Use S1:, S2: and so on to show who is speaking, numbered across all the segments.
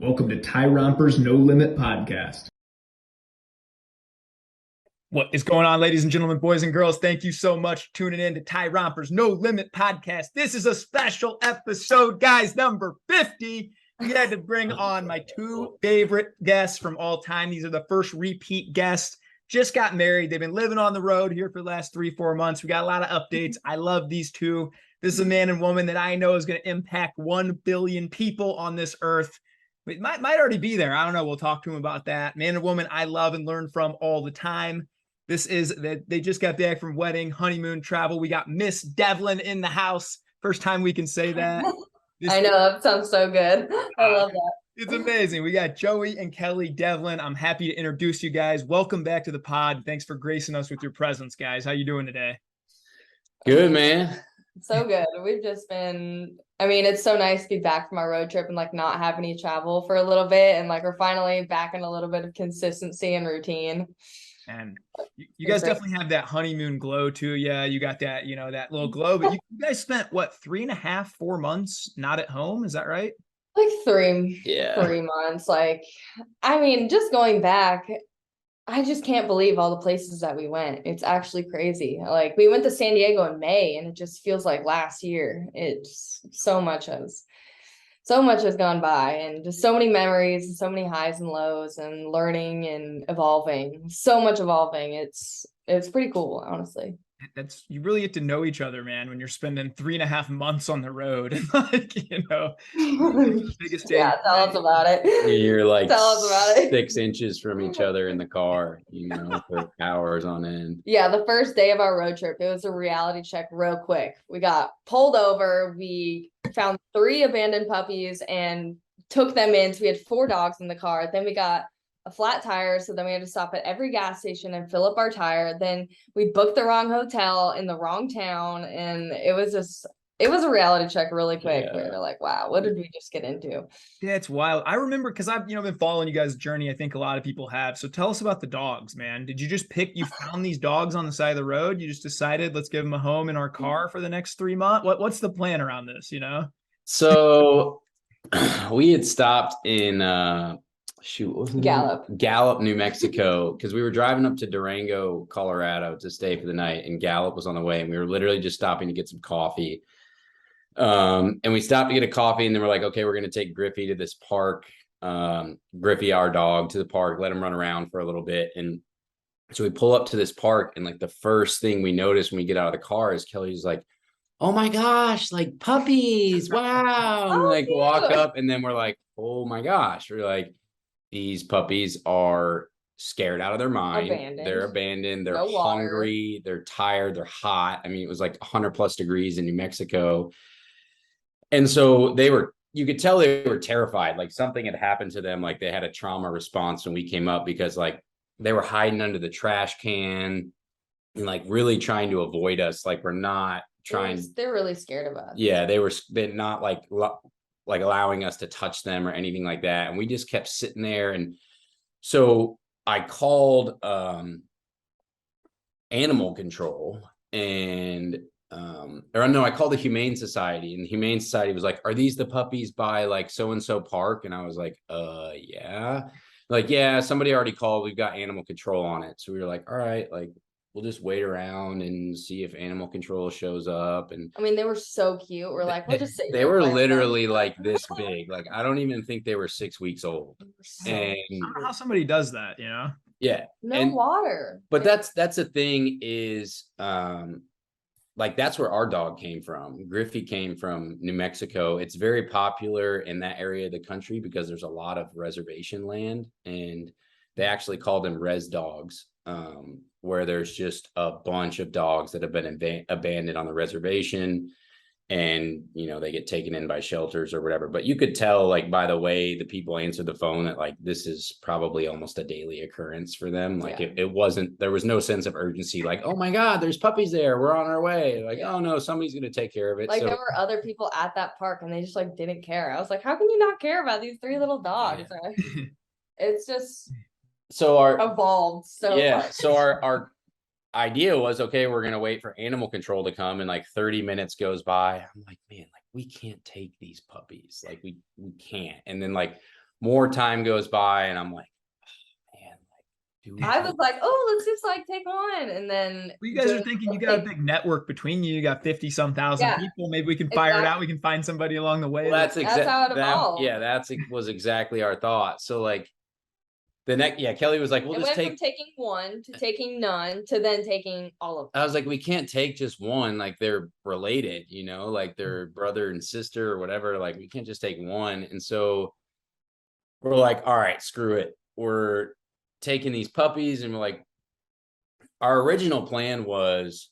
S1: Welcome to Tyrompers No Limit Podcast. What is going on, ladies and gentlemen, boys and girls? Thank you so much for tuning in to Tyrompers No Limit Podcast. This is a special episode, guys, number 50. We had to bring on my two favorite guests from all time. These are the first repeat guests. Just got married. They've been living on the road here for the last 3-4 months. We got a lot of updates. I love these two. This is a man and woman that I know is going to impact 1 billion people on this earth. It might already be there. I don't know. We'll talk to him about that. Man and woman I love and learn from all the time. This is that they just got back from wedding, honeymoon, travel. We got Miss Devlin in the house. First time we can say that.
S2: I know, that sounds so good. I love that.
S1: It's amazing. We got Joey and Kelly Devlin. I'm happy to introduce you guys. Welcome back to the pod. Thanks for gracing us with your presence, guys. How you doing today?
S3: Good, man.
S2: So good. We've just been, it's so nice to be back from our road trip and like not have any travel for a little bit. And like, we're finally back in a little bit of consistency and routine.
S1: And you guys definitely have that honeymoon glow too. Yeah, you got that, that little glow. But you guys spent what, 3.5-4 months not at home? Is that right?
S2: Like 3 months. Like, just going back, I just can't believe all the places that we went. It's actually crazy. Like, we went to San Diego in May and it just feels like last year. It's so much has gone by, and just so many memories and so many highs and lows and learning and evolving. So much evolving. It's pretty cool, honestly.
S1: You really get to know each other, man, when you're spending 3.5 months on the road. Like, biggest day.
S2: Yeah, tell us about it.
S3: You're like
S2: tell us about it.
S3: 6 inches from each other in the car, for hours on end.
S2: Yeah, the first day of our road trip, it was a reality check real quick. We got pulled over. We found 3 abandoned puppies and took them in. So we had 4 dogs in the car. Then we got a flat tire, so then we had to stop at every gas station and fill up our tire. Then we booked the wrong hotel in the wrong town, and it was a reality check really quick.
S3: Yeah.
S2: Where they're like, wow, what did we just get into?
S1: Yeah, it's wild. I remember because I've been following you guys' journey. I think a lot of people have. So tell us about the dogs, man. Did you just you found these dogs on the side of the road? You just decided, let's give them a home in our car for the next 3 months? What's the plan around this,
S3: So we had stopped in Gallup, New Mexico, because we were driving up to Durango, Colorado to stay for the night, and Gallup was on the way, and we were literally just stopping to get some coffee. And we stopped to get a coffee, and then we're like, okay, we're going to take Griffey to this park, Griffey, our dog, to the park, let him run around for a little bit. And so we pull up to this park, and like the first thing we notice when we get out of the car is Kelly's like, oh my gosh, like puppies, wow. And like walk up, and then we're like, oh my gosh, we're like, these puppies are scared out of their mind. They're abandoned. They're hungry. They're tired. They're hot. It was like 100+ degrees in New Mexico. And so you could tell they were terrified. Like something had happened to them. Like they had a trauma response when we came up, because like they were hiding under the trash can and like really trying to avoid us. Like we're not trying.
S2: They're really scared of us.
S3: Yeah, they're not like allowing us to touch them or anything like that. And we just kept sitting there. And so I called animal control I called the Humane Society, and the Humane Society was like, are these the puppies by like so-and-so park? And I was like, yeah. Like, yeah, somebody already called. We've got animal control on it. So we were like, all right, like we'll just wait around and see if animal control shows up. And
S2: they were so cute. We're like, we'll just sit.
S3: They were literally like this big. Like, I don't even think they were 6 weeks old. And
S1: I don't know how somebody does that,
S3: Yeah.
S2: No water.
S3: But that's the thing is, like that's where our dog came from. Griffey came from New Mexico. It's very popular in that area of the country because there's a lot of reservation land, and they actually call them res dogs, where there's just a bunch of dogs that have been abandoned on the reservation, and they get taken in by shelters or whatever. But you could tell, like, by the way the people answered the phone, that like this is probably almost a daily occurrence for them. Like it wasn't, there was no sense of urgency, like, oh my God, there's puppies there, we're on our way. Like, oh no, somebody's gonna take care of it.
S2: Like, there were other people at that park and they just like didn't care. I was like, how can you not care about these 3 little dogs? Yeah. It's just evolved so much.
S3: So our idea was, okay, we're going to wait for animal control to come, and like 30 minutes goes by. I'm like, man, like we can't take these puppies. Like we can't. And then like more time goes by and I'm like, oh, man,
S2: I was like, oh, let's just like take one. And then
S1: you guys are thinking you got a big network between you. You got 50-some thousand people. Maybe we can fire it out. We can find somebody along the way.
S3: Well, that's
S2: how it evolved.
S3: Yeah, was exactly our thought. So like the next, Kelly was like, we'll just take.
S2: From taking one to taking none to then taking all of them.
S3: I was like, we can't take just one. Like they're related, you know, like they're brother and sister or whatever. Like we can't just take one. And so we're like, all right, screw it. We're taking these puppies, and we're like, our original plan was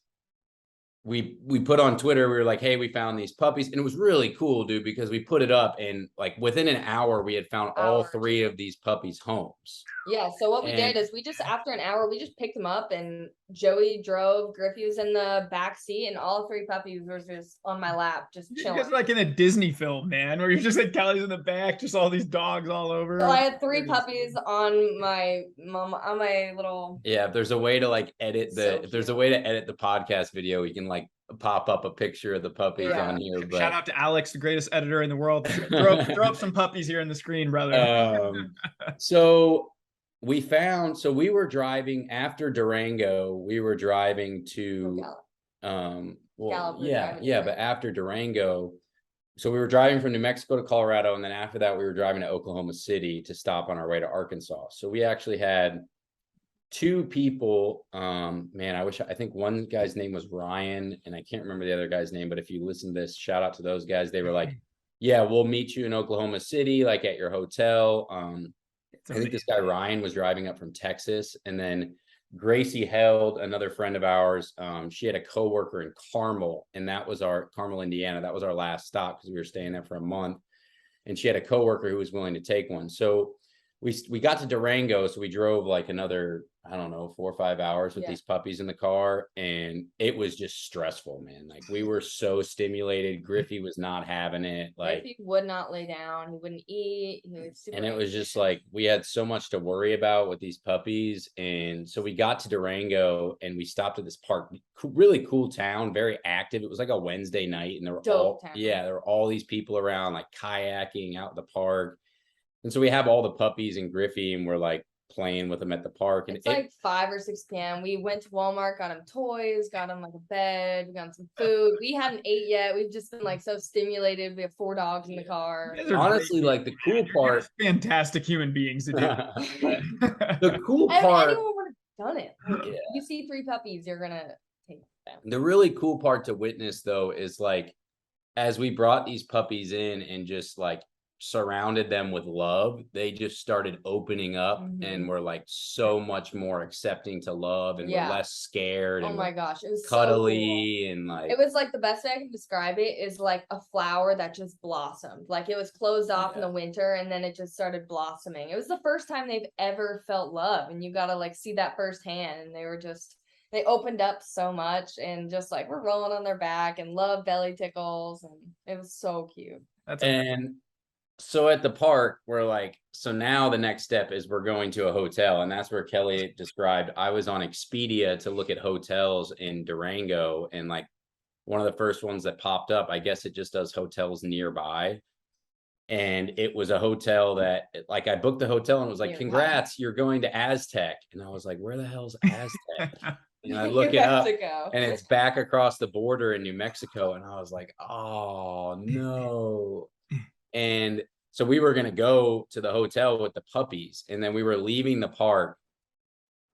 S3: we put on Twitter, we were like, hey, we found these puppies. And it was really cool, dude, because we put it up and like within an hour, we had found all 3 of these puppies' homes.
S2: Yeah. So what we did is we just, after an hour, we just picked them up, and Joey drove, Griffey was in the back seat, and all 3 puppies were just on my lap, just chilling.
S1: You guys are like in a Disney film, man, where you're just like Kelly's in the back, just all these dogs all over.
S2: So I had 3 puppies on my little.
S3: Yeah, if there's a way to like edit if there's a way to edit the podcast video, we can like pop up a picture of the puppies on here. But
S1: shout out to Alex, the greatest editor in the world. throw up some puppies here in the screen, brother.
S3: So we were driving after Durango. We were driving to but after Durango, so we were driving from New Mexico to Colorado, and then after that we were driving to Oklahoma City to stop on our way to Arkansas. So we actually had 2 people. I think one guy's name was Ryan, and I can't remember the other guy's name, but if you listen to this, shout out to those guys. They were like, yeah, we'll meet you in Oklahoma City, like at your hotel. I think this guy Ryan was driving up from Texas, and then Gracie held another friend of ours. She had a coworker in Carmel, and that was Carmel, Indiana. That was our last stop because we were staying there for a month, and she had a coworker who was willing to take one. So we got to Durango, so we drove like another, I don't know, 4 or 5 hours with these puppies in the car, and it was just stressful, man. Like we were so stimulated. Griffey was not having it. Like
S2: Griffey would not lay down. He wouldn't eat. He was super
S3: it was just like we had so much to worry about with these puppies. And so we got to Durango, and we stopped at this park, really cool town, very active. It was like a Wednesday night, and there were all these people around, like kayaking out in the park. And so we have all the puppies and Griffey, and we're like playing with them at the park. And
S2: it's like 5 or 6 p.m. We went to Walmart, got him toys, got him like a bed, we got him some food. We hadn't ate yet. We've just been like so stimulated. We have 4 dogs in the car.
S3: Honestly, like the cool part,
S1: fantastic human beings to do.
S3: The cool part,
S2: anyone would have done it. You see 3 puppies, you're gonna take them.
S3: The really cool part to witness though is like, as we brought these puppies in and just like surrounded them with love, they just started opening up and were like so much more accepting to love, and were less scared.
S2: Oh my gosh, it was
S3: cuddly,
S2: so cool.
S3: And like
S2: it was like the best way I can describe it is like a flower that just blossomed. Like it was closed off in the winter, and then it just started blossoming. It was the first time they've ever felt love, and you got to like see that firsthand. And they opened up so much, and just like we're rolling on their back and love belly tickles, and it was so cute.
S3: So at the park, we're like, so now the next step is we're going to a hotel. And that's where Kelly described, I was on Expedia to look at hotels in Durango. And like one of the first ones that popped up, I guess it just does hotels nearby. And it was a hotel that like I booked the hotel and it was like, congrats, you're going to Aztec. And I was like, where the hell's Aztec? And I look it up and it's back across the border in New Mexico. And I was like, oh no. And so we were going to go to the hotel with the puppies, and then we were leaving the park.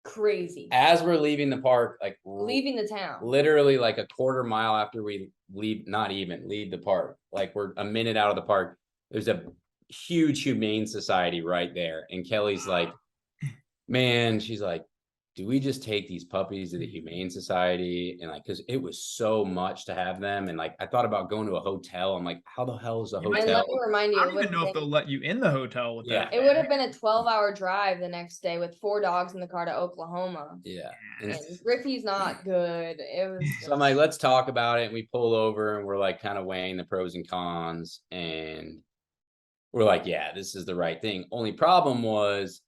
S2: Crazy.
S3: As we're leaving the park, like
S2: leaving the town,
S3: literally like a quarter mile after we leave the park, like we're a minute out of the park, there's a huge humane society right there. And Kelly's like, man, she's like, do we just take these puppies to the Humane Society? And like, because it was so much to have them. And like, I thought about going to a hotel. I'm like, how the hell is a hotel?
S2: And let me remind you,
S1: I don't even know if they'll let you in the hotel with that.
S2: It would have been a 12-hour drive the next day with 4 dogs in the car to Oklahoma.
S3: Yeah.
S2: And Griffey's not good. It was
S3: so I'm like, let's talk about it. And we pull over and we're like kind of weighing the pros and cons. And we're like, yeah, this is the right thing. Only problem was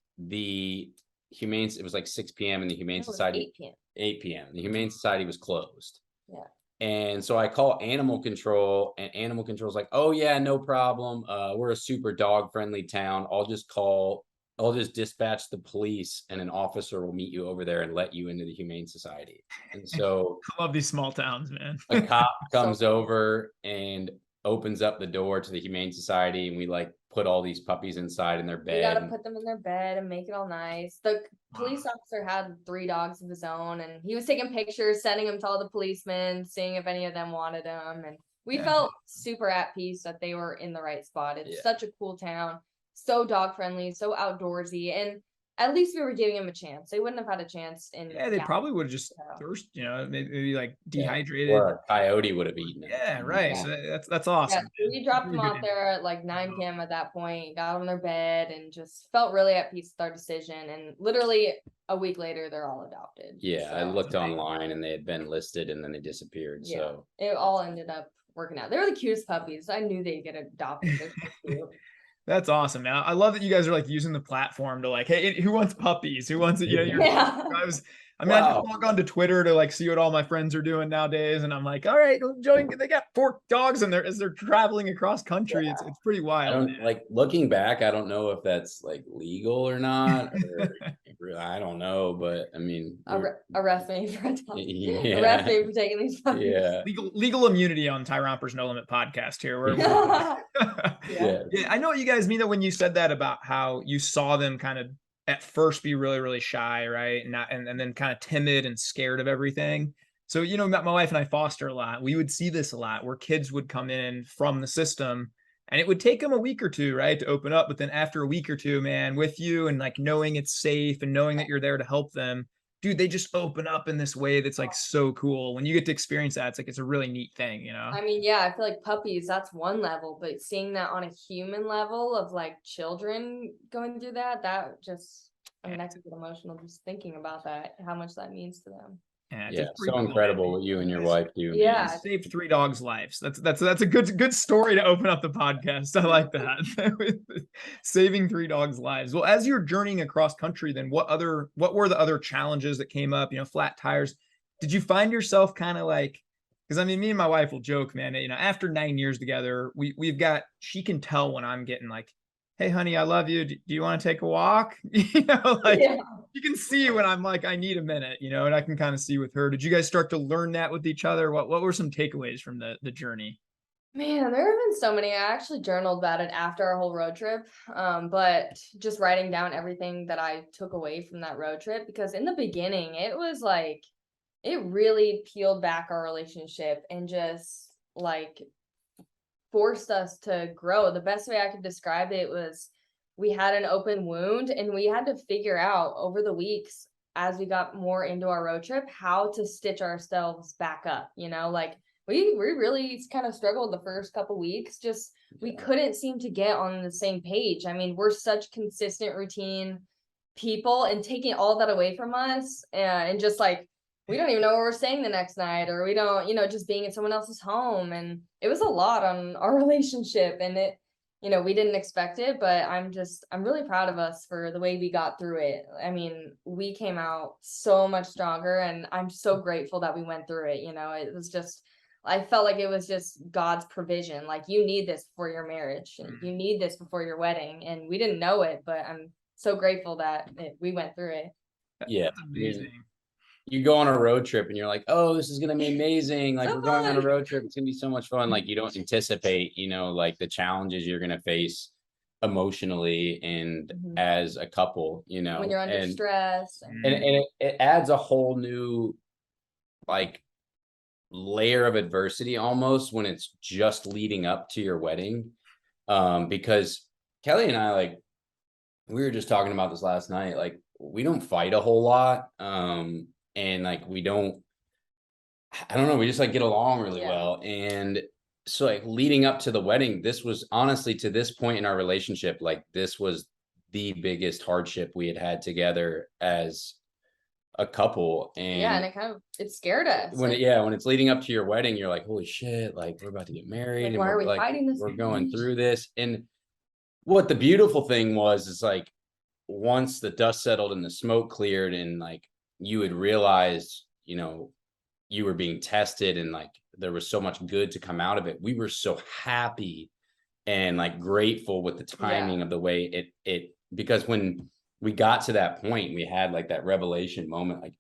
S3: it was like 6 p.m. and the Humane Society
S2: 8 p.m.
S3: 8 p.m. The Humane Society was closed.
S2: Yeah.
S3: And so I call animal control, and animal control's like, oh yeah, no problem. We're a super dog friendly town. I'll just dispatch the police and an officer will meet you over there and let you into the Humane Society. And so
S1: I love these small towns, man.
S3: a cop comes over and opens up the door to the Humane Society, and we like put all these puppies inside in their bed.
S2: We gotta put them in their bed and make it all nice. The police officer had 3 dogs of his own, and he was taking pictures, sending them to all the policemen, seeing if any of them wanted them. And we felt super at peace that they were in the right spot. It's such a cool town, so dog friendly, so outdoorsy, and at least we were giving them a chance. They wouldn't have had a chance in
S1: they probably would have just thirst, maybe like dehydrated.
S3: Or a coyote would have eaten it.
S1: Yeah, right. So that's awesome.
S2: So we dropped them out there at like 9 p.m. at that point, got on their bed, and just felt really at peace with our decision. And literally a week later, they're all adopted.
S3: Yeah, so I looked online and they had been listed and then they disappeared. Yeah, so
S2: it all ended up working out. They were the cutest puppies. I knew they'd get adopted. They're so cute.
S1: That's awesome, man. I love that you guys are like using the platform to like, hey, who wants puppies? Who wants it? I just log on to Twitter to like see what all my friends are doing nowadays, and I'm like, all right, join. They got 4 dogs in there as they're traveling across country. It's pretty wild.
S3: Like looking back, I don't know if that's like legal or not. Or, I don't know, but I mean,
S2: arrest me for arrest me for taking these puppies.
S3: Yeah,
S1: legal immunity on Tyrompers No Limit podcast here. Yeah, I know what you guys mean that when you said that about how you saw them kind of at first be really, really shy, right? And then kind of timid and scared of everything. So, my wife and I foster a lot. We would see this a lot where kids would come in from the system and it would take them a week or two, right, to open up. But then after a week or two, man, with you and like knowing it's safe and knowing that you're there to help them, dude, they just open up in this way that's like so cool. When you get to experience that, it's a really neat thing,
S2: I mean, yeah, I feel like puppies, that's one level, but seeing that on a human level of like children going through that just, I mean, I could get emotional just thinking about that, how much that means to them.
S3: Yeah, so incredible what you and your wife do.
S1: Yeah, saved 3 dogs' lives. That's a good story to open up the podcast. I like that. Saving 3 dogs' lives. Well, as you're journeying across country, then what were the other challenges that came up? Flat tires. Did you find yourself kind of like? Because I mean, me and my wife will joke, man. After 9 years together, she can tell when I'm getting like, hey, honey, I love you. Do you want to take a walk? You can see when I'm like, I need a minute, and I can kind of see with her. Did you guys start to learn that with each other? What were some takeaways from the journey?
S2: Man, there have been so many. I actually journaled about it after our whole road trip. But just writing down everything that I took away from that road trip, because in the beginning, it was like, it really peeled back our relationship and just like forced us to grow. The best way I could describe it was we had an open wound and we had to figure out over the weeks as we got more into our road trip how to stitch ourselves back up. Like we really kind of struggled the first couple weeks. Just we couldn't seem to get on the same page. I mean, we're such consistent routine people, and taking all that away from us and just like we don't even know where we're staying the next night, or we don't, just being in someone else's home. And it was a lot on our relationship, and it, we didn't expect it, but I'm really proud of us for the way we got through it. I mean, we came out so much stronger, and I'm so grateful that we went through it. It was just, I felt like it was just God's provision. Like, you need this before your marriage, and you need this before your wedding. And we didn't know it, but I'm so grateful that we went through it.
S3: Yeah. That's amazing. You go on a road trip and you're like, oh, this is going to be amazing. Like, we're going on a road trip. It's going to be so much fun. Like, you don't anticipate, like the challenges you're going to face emotionally and as a couple,
S2: when you're under stress.
S3: And it adds a whole new, like, layer of adversity almost when it's just leading up to your wedding. Because Kelly and I, like, we were just talking about this last night, like, we don't fight a whole lot. And like, I don't know, we just like get along really well. And so like leading up to the wedding, this was honestly, to this point in our relationship, like this was the biggest hardship we had had together as a couple. And
S2: and it scared us.
S3: When it's leading up to your wedding, you're like, holy shit, like we're about to get married.
S2: Like, why are we fighting this?
S3: We're going through this. And what the beautiful thing was, is like, once the dust settled and the smoke cleared and like, you had realized, you were being tested and like there was so much good to come out of it. We were so happy and like grateful with the timing of the way it because when we got to that point, we had like that revelation moment, like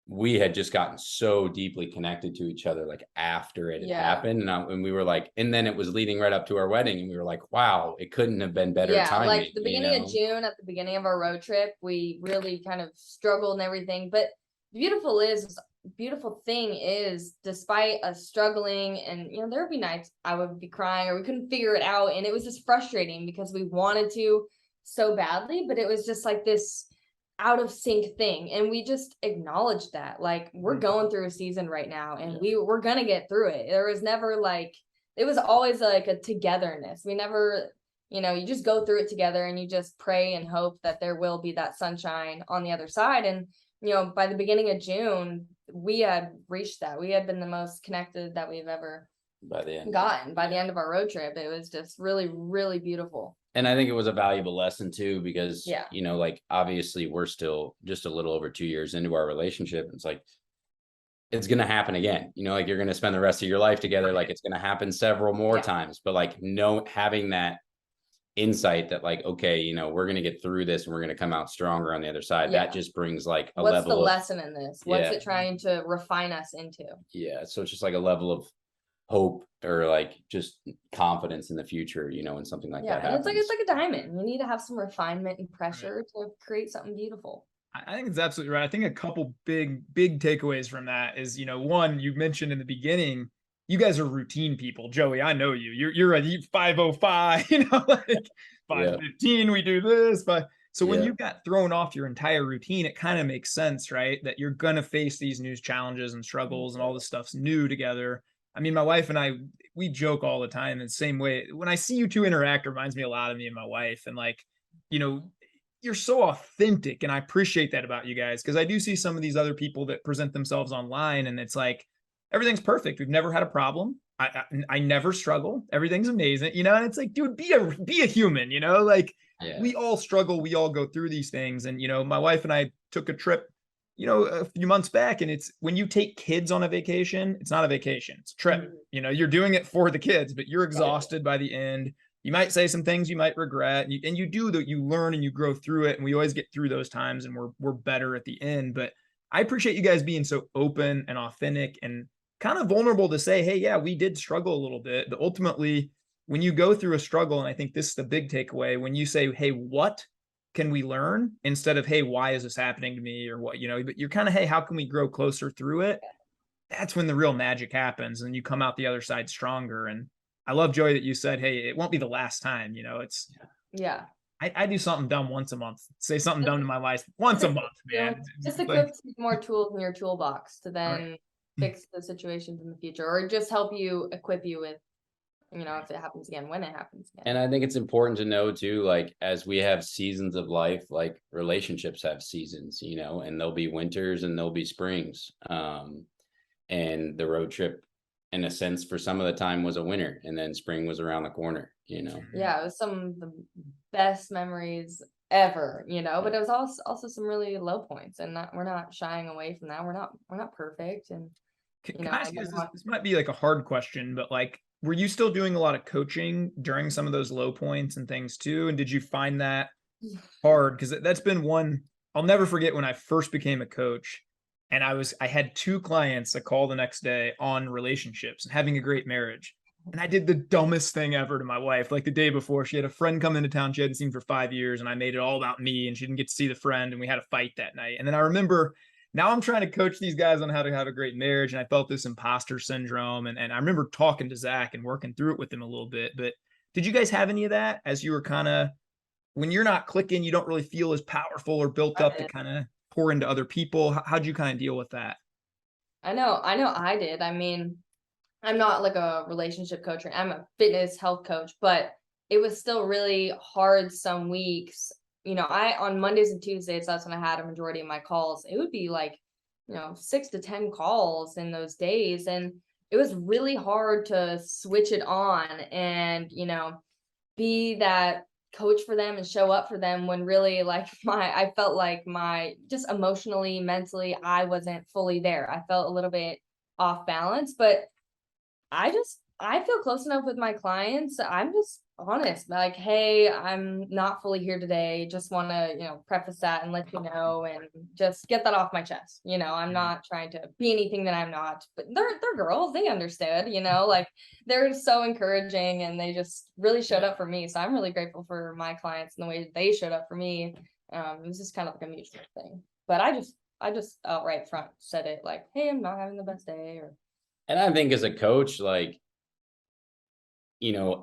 S3: we had just gotten so deeply connected to each other, like after it had happened. And we were like, and then it was leading right up to our wedding. And we were like, wow, it couldn't have been better timing.
S2: Like the beginning of June, at the beginning of our road trip, we really kind of struggled and everything. But beautiful thing is, despite us struggling, and there would be nights I would be crying or we couldn't figure it out. And it was just frustrating because we wanted to so badly, but it was just like this out of sync thing, and we just acknowledged that, like, we're going through a season right now, and we're gonna get through it. There was never like, it was always like a togetherness. We never, you just go through it together, and you just pray and hope that there will be that sunshine on the other side. And by the beginning of June, we had reached that. We had been the most connected that we've ever gotten by the end of our road trip. It was just really, really beautiful.
S3: And I think it was a valuable lesson too, because, like, obviously we're still just a little over 2 years into our relationship. It's like, it's going to happen again, like you're going to spend the rest of your life together. Like it's going to happen several more times, but like having that insight that like, okay, we're going to get through this and we're going to come out stronger on the other side. That just brings like a level.
S2: What's the lesson in this? What's it trying to refine us into? Yeah.
S3: So it's just like a level of hope or like just confidence in the future, when something like that happens.
S2: It's like a diamond. You need to have some refinement and pressure to create something beautiful.
S1: I think it's absolutely right. I think a couple big takeaways from that is, one, you mentioned in the beginning, you guys are routine people. Joey, I know you. You're a 5:05, like 5:15, we do this. But so when you got thrown off your entire routine, it kind of makes sense, right? That you're gonna face these new challenges and struggles, and all this stuff's new together. I mean, my wife and I, we joke all the time in the same way. When I see you two interact, it reminds me a lot of me and my wife. And like, you're so authentic, and I appreciate that about you guys, because I do see some of these other people that present themselves online, and it's like, everything's perfect. We've never had a problem. I never struggle. Everything's amazing, and it's like, dude, be a human, like we all struggle. We all go through these things. And, my wife and I took a trip, a few months back, and it's when you take kids on a vacation, it's not a vacation, it's a trip. You're doing it for the kids, but you're exhausted by the end. You might say some things you might regret, and you learn and you grow through it. And we always get through those times, and we're better at the end. But I appreciate you guys being so open and authentic and kind of vulnerable to say, hey, yeah, we did struggle a little bit. But ultimately, when you go through a struggle, and I think this is the big takeaway, when you say, hey, what can we learn, instead of, hey, why is this happening to me, or what, but you're kind of, hey, how can we grow closer through it? That's when the real magic happens, and you come out the other side stronger. And I love, Joey, that you said, hey, it won't be the last time. It's I do something dumb once a month, say something dumb to my wife once a month, man.
S2: Just equip more tools in your toolbox to then fix the situations in the future, or just help you equip you with, if it happens again, when it happens again.
S3: And I think it's important to know too, like, as we have seasons of life, like relationships have seasons, and there'll be winters and there'll be springs. And the road trip, in a sense, for some of the time was a winter, and then spring was around the corner,
S2: Yeah, it was some of the best memories ever, but it was also some really low points, and we're not shying away from that. We're not perfect. And
S1: can I ask you this might be like a hard question, but like, were you still doing a lot of coaching during some of those low points and things too? And did you find that hard? Because that's been one, I'll never forget when I first became a coach, and I had 2 clients that call the next day on relationships and having a great marriage. And I did the dumbest thing ever to my wife. Like the day before, she had a friend come into town she hadn't seen for 5 years, and I made it all about me, and she didn't get to see the friend, and we had a fight that night. And then I remember, now I'm trying to coach these guys on how to have a great marriage, and I felt this imposter syndrome. And I remember talking to Zach and working through it with him a little bit. But did you guys have any of that as you were kind of, when you're not clicking, you don't really feel as powerful or built up to kind of pour into other people? How'd you kind of deal with that?
S2: I know I did. I mean, I'm not like a relationship coach, or I'm a fitness health coach, but it was still really hard some weeks. On Mondays and Tuesdays, that's when I had a majority of my calls. It would be like, 6 to 10 calls in those days. And it was really hard to switch it on and, be that coach for them and show up for them, when really, like, I felt like just emotionally, mentally, I wasn't fully there. I felt a little bit off balance. But I feel close enough with my clients. I'm just honest, like, hey, I'm not fully here today. Just want to, preface that and let you know, and just get that off my chest. I'm not trying to be anything that I'm not, but they're girls. They understood, like they're so encouraging, and they just really showed up for me. So I'm really grateful for my clients and the way they showed up for me. It was just kind of like a mutual thing. But I just outright front said it, like, hey, I'm not having the best day.
S3: And I think as a coach, like,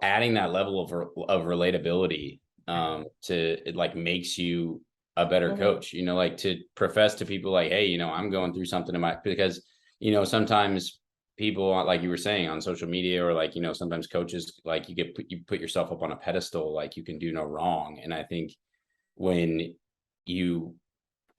S3: adding that level of relatability to it, like, makes you a better coach, like, to profess to people like, hey, I'm going through something because sometimes people, like you were saying, on social media, or like, sometimes coaches, like, you put yourself up on a pedestal, like you can do no wrong. And I think when you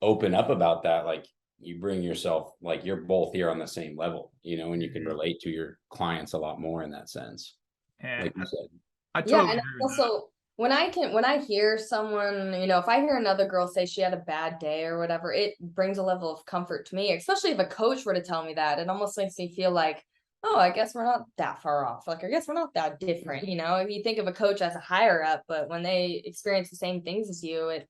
S3: open up about that, like, you bring yourself, like, you're both here on the same level, and you can relate to your clients a lot more in that sense.
S1: Yeah,
S3: Like you said.
S1: I totally
S2: and
S1: agree with
S2: also when I hear someone, if I hear another girl say she had a bad day or whatever, it brings a level of comfort to me, especially if a coach were to tell me that. It almost makes me feel like, oh, I guess we're not that far off. Like, I guess we're not that different. If you think of a coach as a higher up, but when they experience the same things as you,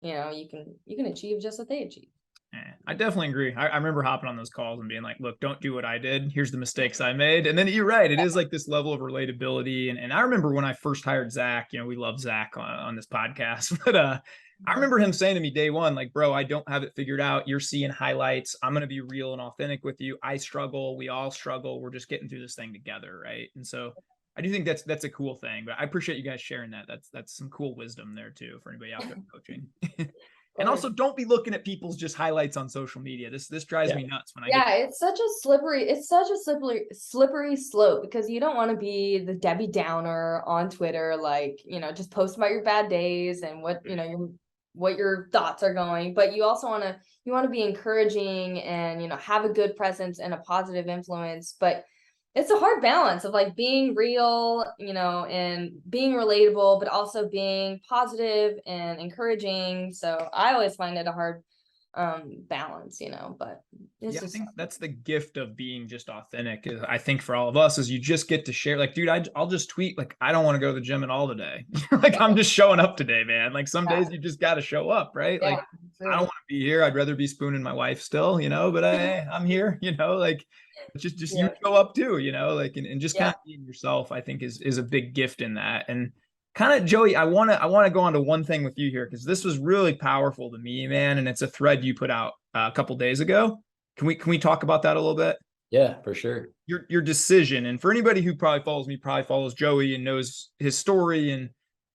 S2: you can achieve just what they achieve.
S1: Yeah, I definitely agree. I remember hopping on those calls and being like, look, don't do what I did. Here's the mistakes I made. And then you're right. It is like this level of relatability. And I remember when I first hired Zach, we love Zach on this podcast, but I remember him saying to me day one, like, bro, I don't have it figured out. You're seeing highlights. I'm going to be real and authentic with you. I struggle. We all struggle. We're just getting through this thing together. Right. And so I do think that's a cool thing, but I appreciate you guys sharing that. That's some cool wisdom there too, for anybody out there coaching. And also, don't be looking at people's just highlights on social media. This drives me nuts when I
S2: it's such a slippery slope, because you don't want to be the Debbie Downer on Twitter, like, just post about your bad days and what your thoughts are going. But you also want to be encouraging and have a good presence and a positive influence. But it's a hard balance of, like, being real, and being relatable, but also being positive and encouraging. So I always find it a hard balance, but it's
S1: I think that's the gift of being just authentic. I think for all of us is you just get to share, like, dude, I'll just tweet, like, I don't want to go to the gym at all today. Like, I'm just showing up today, man. Like, some days you just got to show up, right? Like, I don't want to be here. I'd rather be spooning my wife still, but I'm here, like, just you show up too, like, and just kind of being yourself, I think is a big gift in that. And kind of, Joey, I want to go on to one thing with you here, because this was really powerful to me, man. And it's a thread you put out a couple days ago. Can we talk about that a little bit?
S3: Yeah, for sure.
S1: Your decision. And for anybody who probably follows me, probably follows Joey and knows his story and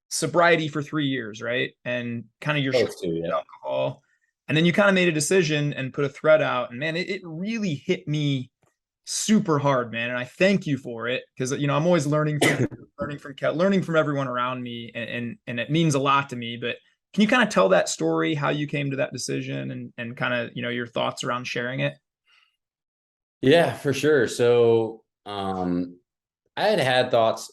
S1: sobriety for 3 years, right? And kind of your alcohol. And then you kind of made a decision and put a thread out. And man, it really hit me super hard, man. And I thank you for it, because I'm always learning from everyone around me, and it means a lot to me. But can you kind of tell that story, how you came to that decision, and kind of your thoughts around sharing it?
S3: Yeah, for sure. So I had thoughts,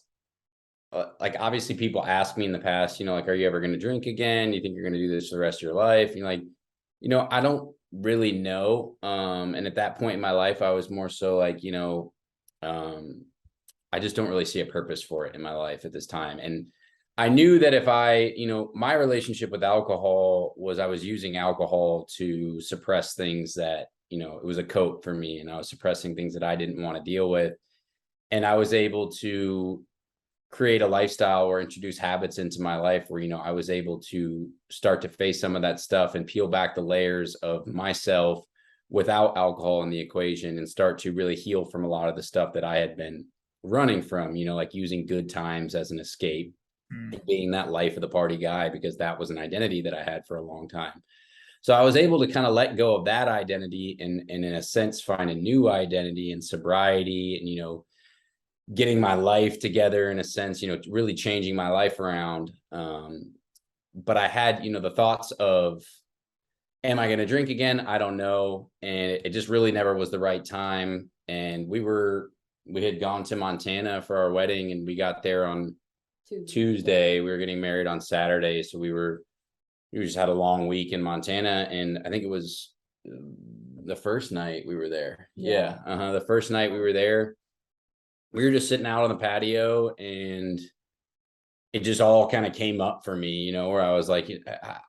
S3: like, obviously people ask me in the past, like, are you ever going to drink again? You think you're going to do this for the rest of your life? And like, I don't really know. And at that point in my life, I was more so like, I just don't really see a purpose for it in my life at this time. And I knew that if I, my relationship with alcohol was, I was using alcohol to suppress things that, it was a coat for me, and I was suppressing things that I didn't want to deal with. And I was able to create a lifestyle or introduce habits into my life where, I was able to start to face some of that stuff and peel back the layers of myself without alcohol in the equation, and start to really heal from a lot of the stuff that I had been running from, like using good times as an escape, being that life of the party guy, because that was an identity that I had for a long time. So I was able to kind of let go of that identity and in a sense, find a new identity in sobriety, and, getting my life together in a sense, really changing my life around. But I had, the thoughts of, am I going to drink again? I don't know. And it just really never was the right time. And we had gone to Montana for our wedding, and we got there on Tuesday. We were getting married on Saturday. So we just had a long week in Montana. And I think it was the first night we were there. The first night we were there, we were just sitting out on the patio, and it just all kind of came up for me, you know, where I was like,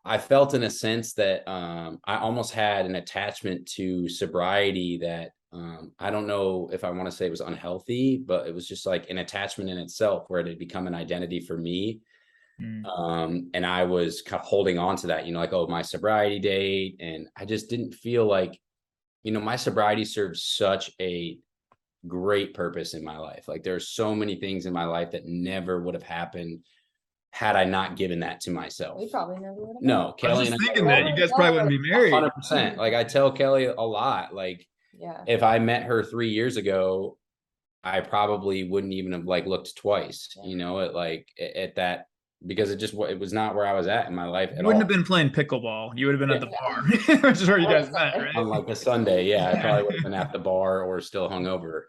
S3: I felt in a sense that I almost had an attachment to sobriety that I don't know if I want to say it was unhealthy, but it was just like an attachment in itself where it had become an identity for me. And I was kind of holding on to that, you know, like, oh, my sobriety date. And I just didn't feel like, you know, my sobriety served such a great purpose in my life. Like, there's so many things in my life that never would have happened had I not given that to myself.
S2: We probably never would have.
S3: No, Kelly
S1: I was
S3: and
S1: just thinking that you guys probably wouldn't be married.
S3: 100%. Like, I tell Kelly a lot, like, if I met her 3 years ago, I probably wouldn't even have like looked twice, you know, at that, because it was not where I was at in my life at all.
S1: You wouldn't have been playing pickleball. You would have been at the bar, which is where you guys met, right?
S3: On like a Sunday. Yeah, I probably would have been at the bar or still hungover.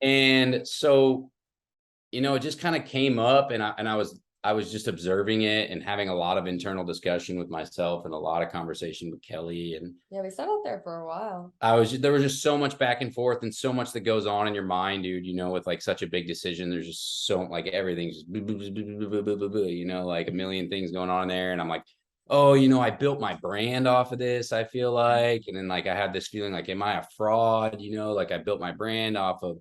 S3: And so, you know, it just kind of came up, and I was just observing it and having a lot of internal discussion with myself and a lot of conversation with Kelly. And
S2: yeah, we sat out there for a while.
S3: there was just so much back and forth and so much that goes on in your mind, dude, you know, with like such a big decision. There's just so like everything's just, you know, like a million things going on there. And I'm like, oh, you know, I built my brand off of this, I feel like. And then like, I had this feeling like, am I a fraud? You know, like I built my brand off of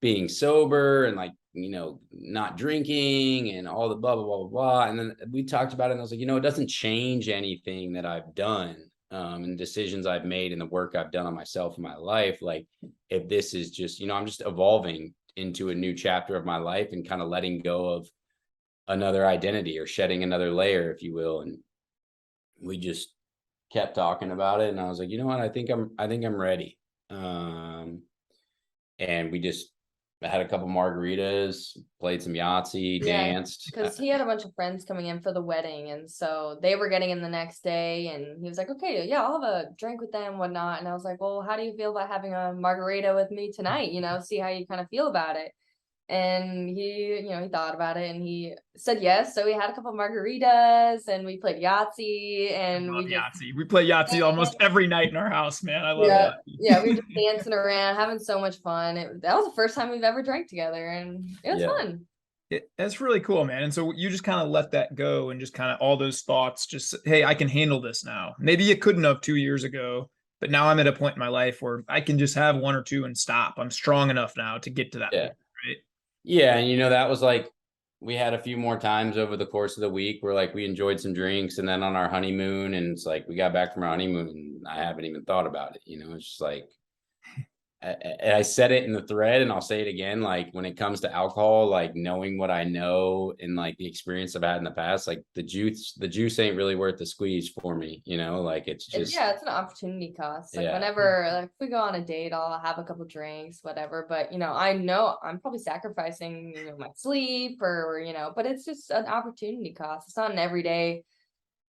S3: being sober and like, you know, not drinking and all the blah, blah, blah, blah, blah. And then we talked about it, and I was like, you know, it doesn't change anything that I've done and decisions I've made and the work I've done on myself in my life. Like, if this is just, you know, I'm just evolving into a new chapter of my life and kind of letting go of another identity or shedding another layer, if you will. And we just kept talking about it, and I was like, you know what, I think I'm ready. And we just had a couple margaritas, played some Yahtzee, danced.
S2: Because he had a bunch of friends coming in for the wedding, and so they were getting in the next day, and he was like, okay, yeah, I'll have a drink with them, whatnot. And I was like, well, how do you feel about having a margarita with me tonight? You know, see how you kind of feel about it. And he, you know, he thought about it and he said yes. So we had a couple margaritas and we played Yahtzee, and
S1: we play Yahtzee almost every night in our house, man. I love Yahtzee.
S2: Yeah, we were just dancing around, having so much fun. That was the first time we've ever drank together, and it was fun.
S1: That's really cool, man. And so you just kind of let that go, and just kind of all those thoughts, just, hey, I can handle this now. Maybe you couldn't have 2 years ago, but now I'm at a point in my life where I can just have one or two and stop. I'm strong enough now to get to that point, right?
S3: Yeah, and you know, that was like, we had a few more times over the course of the week where like we enjoyed some drinks, and then on our honeymoon, and it's like we got back from our honeymoon and I haven't even thought about it. You know, it's just like, I said it in the thread and I'll say it again. Like, when it comes to alcohol, like knowing what I know and like the experience I've had in the past, like the juice ain't really worth the squeeze for me, you know, like it's just,
S2: it's an opportunity cost. Like whenever, like if we go on a date, I'll have a couple drinks, whatever. But, you know I'm probably sacrificing, you know, my sleep or, you know, but it's just an opportunity cost. It's not an everyday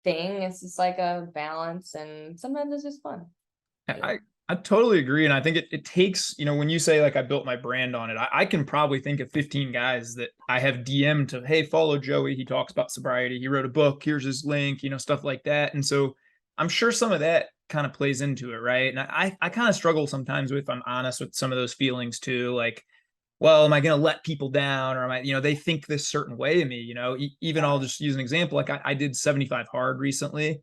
S2: thing. It's just like a balance, and sometimes it's just fun.
S1: I totally agree. And I think it takes, you know, when you say like I built my brand on it, I can probably think of 15 guys that I have DM'd to, hey, follow Joey. He talks about sobriety. He wrote a book. Here's his link, you know, stuff like that. And so I'm sure some of that kind of plays into it, right? And I kind of struggle sometimes with, if I'm honest, with some of those feelings too. Like, well, am I going to let people down? Or am I, you know, they think this certain way of me, you know, even I'll just use an example. Like I did 75 hard recently.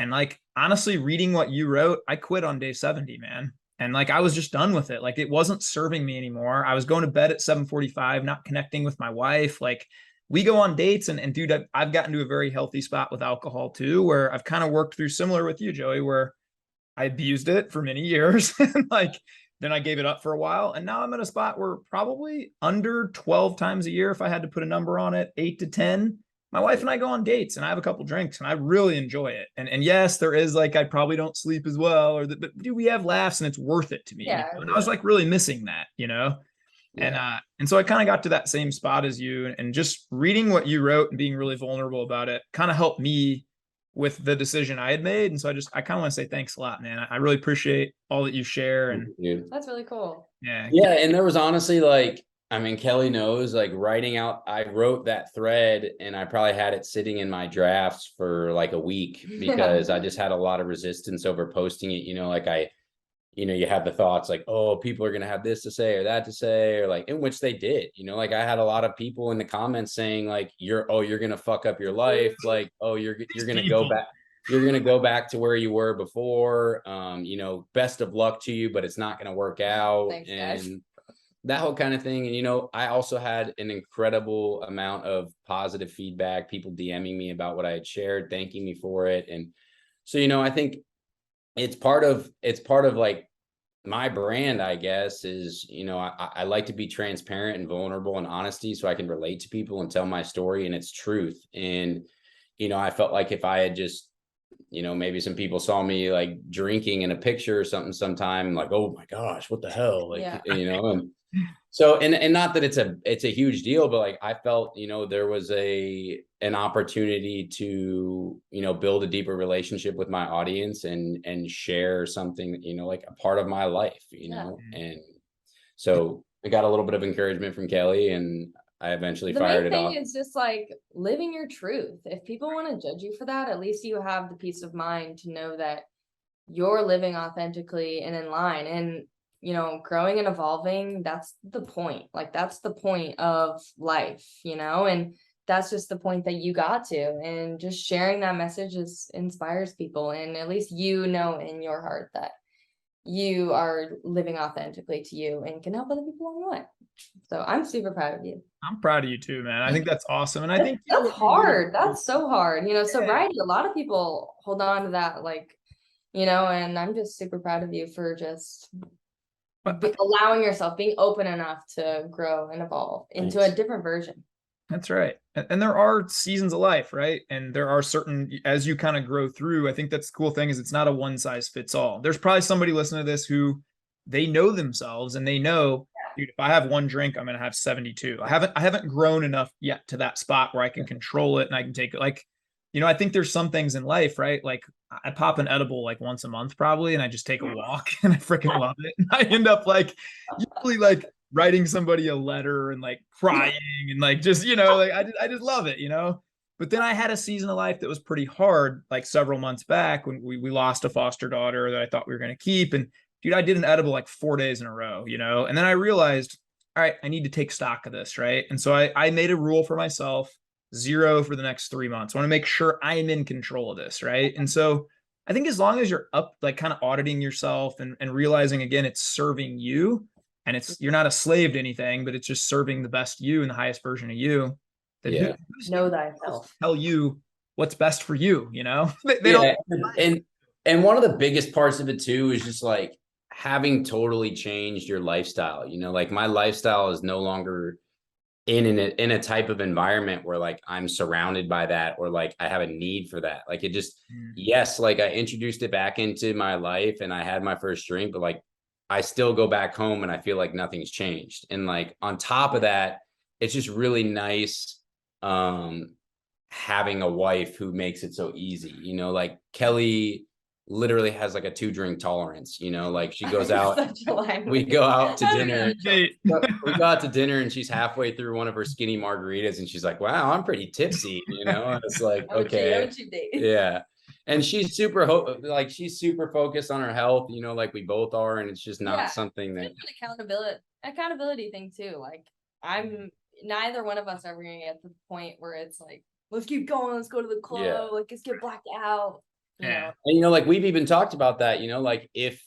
S1: And like, honestly, reading what you wrote, I quit on day 70, man. And like, I was just done with it. Like, it wasn't serving me anymore. I was going to bed at 7:45, not connecting with my wife. Like, we go on dates, and dude, I've gotten to a very healthy spot with alcohol too, where I've kind of worked through, similar with you, Joey, where I abused it for many years. And like, then I gave it up for a while. And now I'm at a spot where probably under 12 times a year, if I had to put a number on it, 8 to 10, my wife and I go on dates and I have a couple drinks and I really enjoy it. And yes, there is like, I probably don't sleep as well, but dude, we have laughs and it's worth it to me.
S2: Yeah.
S1: You know? And I was like really missing that, you know? Yeah. And so I kind of got to that same spot as you, and just reading what you wrote and being really vulnerable about it kind of helped me with the decision I had made. And so I kind of want to say thanks a lot, man. I really appreciate all that you share. And
S2: that's really cool.
S1: Yeah.
S3: And there was honestly like, I mean, Kelly knows, like writing out, I wrote that thread and I probably had it sitting in my drafts for like a week because I just had a lot of resistance over posting it. You know, like you have the thoughts like, oh, people are going to have this to say or that to say, or like, in which they did, like I had a lot of people in the comments saying like, you're going to fuck up your life. Like, oh, you're going to go back. You're going to go back to where you were before. Best of luck to you, but it's not going to work out.
S2: Thanks,
S3: and
S2: guys.
S3: that whole kind of thing. And, I also had an incredible amount of positive feedback, people DMing me about what I had shared, thanking me for it. And so, I think it's part of like my brand, I guess, is, I like to be transparent and vulnerable and honesty so I can relate to people and tell my story and its truth. And, I felt like if I had just, maybe some people saw me like drinking in a picture or something sometime, like, oh my gosh, what the hell? Like, and so, and not that it's a huge deal, but like, I felt, there was an opportunity to, build a deeper relationship with my audience and share something, like a part of my life, and so I got a little bit of encouragement from Kelly, and I eventually fired it off.
S2: The main thing is just like living your truth. If people want to judge you for that, at least you have the peace of mind to know that you're living authentically and in line. And growing and evolving, that's the point. Like, that's the point of life, and that's just the point that you got to. And just sharing that message inspires people. And at least in your heart that you are living authentically to you and can help other people along the way. So I'm super proud of you.
S1: I'm proud of you too, man. I think that's awesome. And I think
S2: that's hard. That's so hard. Sobriety, a lot of people hold on to that, like, and I'm just super proud of you for just allowing yourself, being open enough to grow and evolve into a different version.
S1: That's right. And there are seasons of life, right? And there are certain, as you kind of grow through, I think that's the cool thing is it's not a one size fits all. There's probably somebody listening to this who they know themselves and they know, dude, if I have one drink, I'm going to have 72. I haven't grown enough yet to that spot where I can control it and I can take it. Like, I think there's some things in life, right? Like I pop an edible like once a month probably, and I just take a walk and I freaking love it. And I end up like usually like writing somebody a letter and like crying and like just, like I just love it, But then I had a season of life that was pretty hard, like several months back when we lost a foster daughter that I thought we were going to keep. And dude, I did an edible like 4 days in a row, and then I realized, all right, I need to take stock of this, right? And so I made a rule for myself, 0 for the next 3 months. I want to make sure I'm in control of this, right? And so I think as long as you're up, like kind of auditing yourself and realizing again, it's serving you and you're not a slave to anything, but it's just serving the best you and the highest version of you.
S3: That
S2: know thyself.
S1: Tell you what's best for you,
S3: they don't. And one of the biggest parts of it too is just like having totally changed your lifestyle. Like my lifestyle is no longer in a type of environment where like I'm surrounded by that or like I have a need for that. Like it just, yes, like I introduced it back into my life and I had my first drink, but like I still go back home and I feel like nothing's changed. And like on top of that, it's just really nice having a wife who makes it so easy. Like Kelly literally has like a 2-drink tolerance, like she goes out, we go out to dinner, we go out to dinner and she's halfway through one of her skinny margaritas and she's like, wow, I'm pretty tipsy, and it's like, okay, yeah. And she's super she's super focused on her health, like we both are, and it's just not something that
S2: it's an accountability thing too. Like neither one of us are ever gonna get to the point where it's like, let's keep going, let's go to the club, like let's get blacked out.
S1: Yeah.
S3: And like we've even talked about that, like if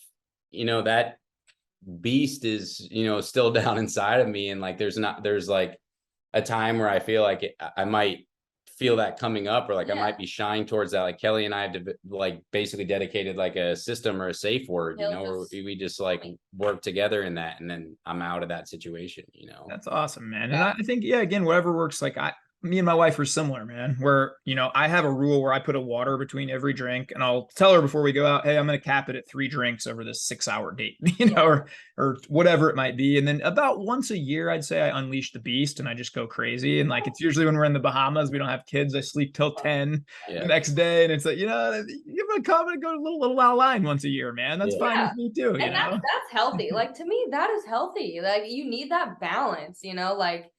S3: that beast is still down inside of me and like there's like a time where I feel like I might feel that coming up or like I might be shying towards that. Like Kelly and I have like basically dedicated like a system or a safe word, where we just like work together in that, and then I'm out of that situation.
S1: That's awesome, man. And I think again, whatever works. Like me and my wife are similar, man, where, I have a rule where I put a water between every drink and I'll tell her before we go out, hey, I'm going to cap it at 3 drinks over this 6-hour date, or whatever it might be. And then about once a year, I'd say I unleash the beast and I just go crazy. And like, it's usually when we're in the Bahamas, we don't have kids. I sleep till 10 the next day. And it's like, you're going to come and go to a little out of line once a year, man. That's fine with me too.
S2: And that's healthy. Like to me, that is healthy. Like you need that balance, like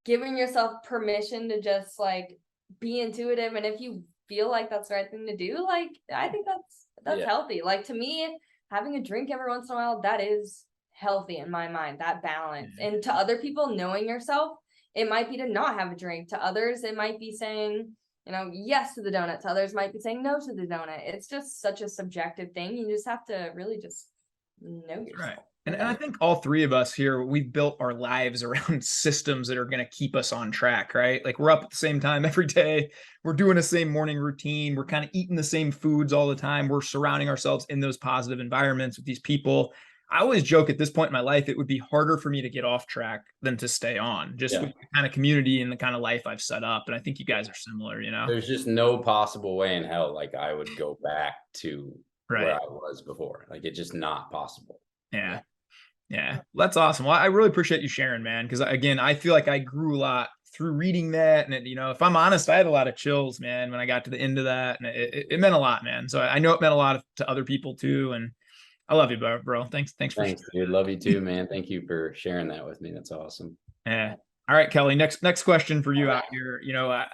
S2: giving yourself permission to just like be intuitive. And if you feel like that's the right thing to do, like I think that's healthy. Like to me, having a drink every once in a while, that is healthy in my mind, that balance. And to other people, knowing yourself, it might be to not have a drink. To others, it might be saying, you know, yes to the donut. To others might be saying no to the donut. It's just such a subjective thing. You just have to really just know yourself.
S1: Right. And I think all three of us here, we've built our lives around systems that are going to keep us on track, right? Like we're up at the same time every day. We're doing the same morning routine. We're kind of eating the same foods all the time. We're surrounding ourselves in those positive environments with these people. I always joke at this point in my life, it would be harder for me to get off track than to stay on, just with the kind of community and the kind of life I've set up. And I think you guys are similar, you know?
S3: There's just no possible way in hell like I would go back to where I was before. Like it's just not possible.
S1: Yeah, that's awesome. Well, I really appreciate you sharing, man, because again, I feel like I grew a lot through reading that. And, you know, if I'm honest, I had a lot of chills, man, when I got to the end of that. And it meant a lot, man. So I know it meant a lot to other people too. And I love you, bro. Thanks for sharing.
S3: Dude. Love you too, man. Thank you for sharing that with me. That's awesome.
S1: Yeah. All right, Kelly, next question for you out here. You know,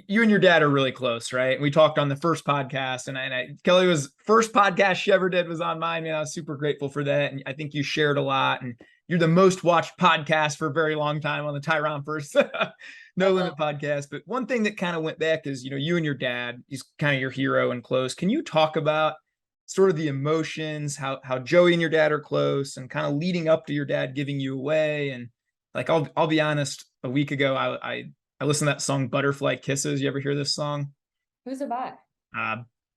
S1: you and your dad are really close, right? We talked on the first podcast, and Kelly was first podcast she ever did was on mine, man. I was super grateful for that. And I think you shared a lot, and you're the most watched podcast for a very long time on the Tyrompers No Limit podcast. But one thing that kind of went back is, you know, you and your dad, he's kind of your hero and close. Can you talk about sort of the emotions, how Joey and your dad are close, and kind of leading up to your dad giving you away? And like, I'll be honest, a week ago, I listened to that song Butterfly Kisses. You ever hear this song?
S2: Who's it by?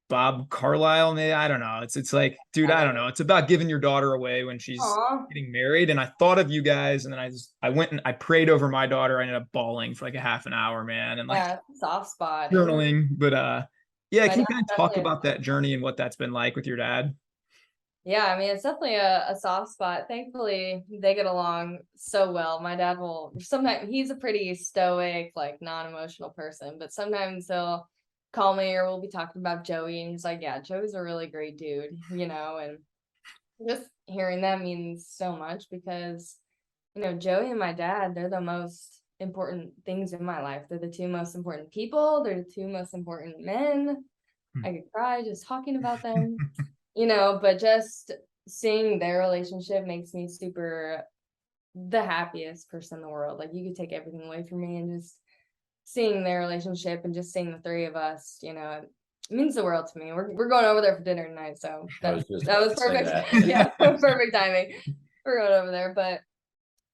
S1: Bob Carlisle, maybe. I don't know. It's like, dude, I don't know. It's about giving your daughter away when she's getting married. And I thought of you guys, and then I went and I prayed over my daughter. I ended up bawling for like a half an hour, man. And like
S2: soft spot.
S1: Journaling. But can you kind of talk about that journey and what that's been like with your dad?
S2: Yeah, I mean, it's definitely a soft spot. Thankfully, they get along so well. My dad will sometimes, he's a pretty stoic, like non-emotional person, but sometimes he'll call me or we'll be talking about Joey, and he's like, yeah, Joey's a really great dude, you know, and just hearing that means so much because, you know, Joey and my dad, they're the most important things in my life. They're the two most important people. They're the two most important men. I could cry just talking about them. You know, but just seeing their relationship makes me the happiest person in the world. Like you could take everything away from me, and just seeing their relationship and just seeing the three of us, you know, it means the world to me. We're going over there for dinner tonight, so that was perfect. Yeah, perfect timing. We're going over there, but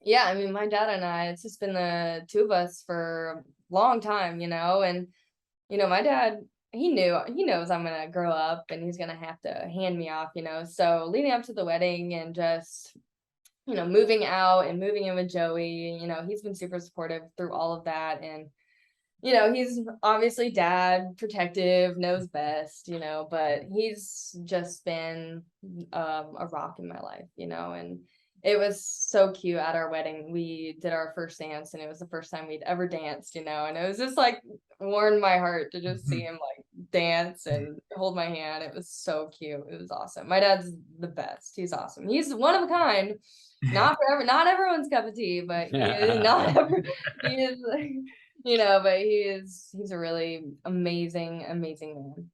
S2: yeah, I mean, my dad and I, it's just been the two of us for a long time, you know, and you know, my dad, he knows I'm going to grow up and he's going to have to hand me off, you know? So leading up to the wedding and just, you know, moving out and moving in with Joey, you know, he's been super supportive through all of that. And, you know, he's obviously dad, protective, knows best, you know, but he's just been a rock in my life, you know, and it was so cute at our wedding. We did our first dance, and it was the first time we'd ever danced, you know, and it was just like warmed my heart to just see him like dance and hold my hand. It was so cute. It was awesome. My dad's the best. He's awesome. He's one of a kind. Not everyone's cup of tea, but he is, you know, but he's a really amazing man.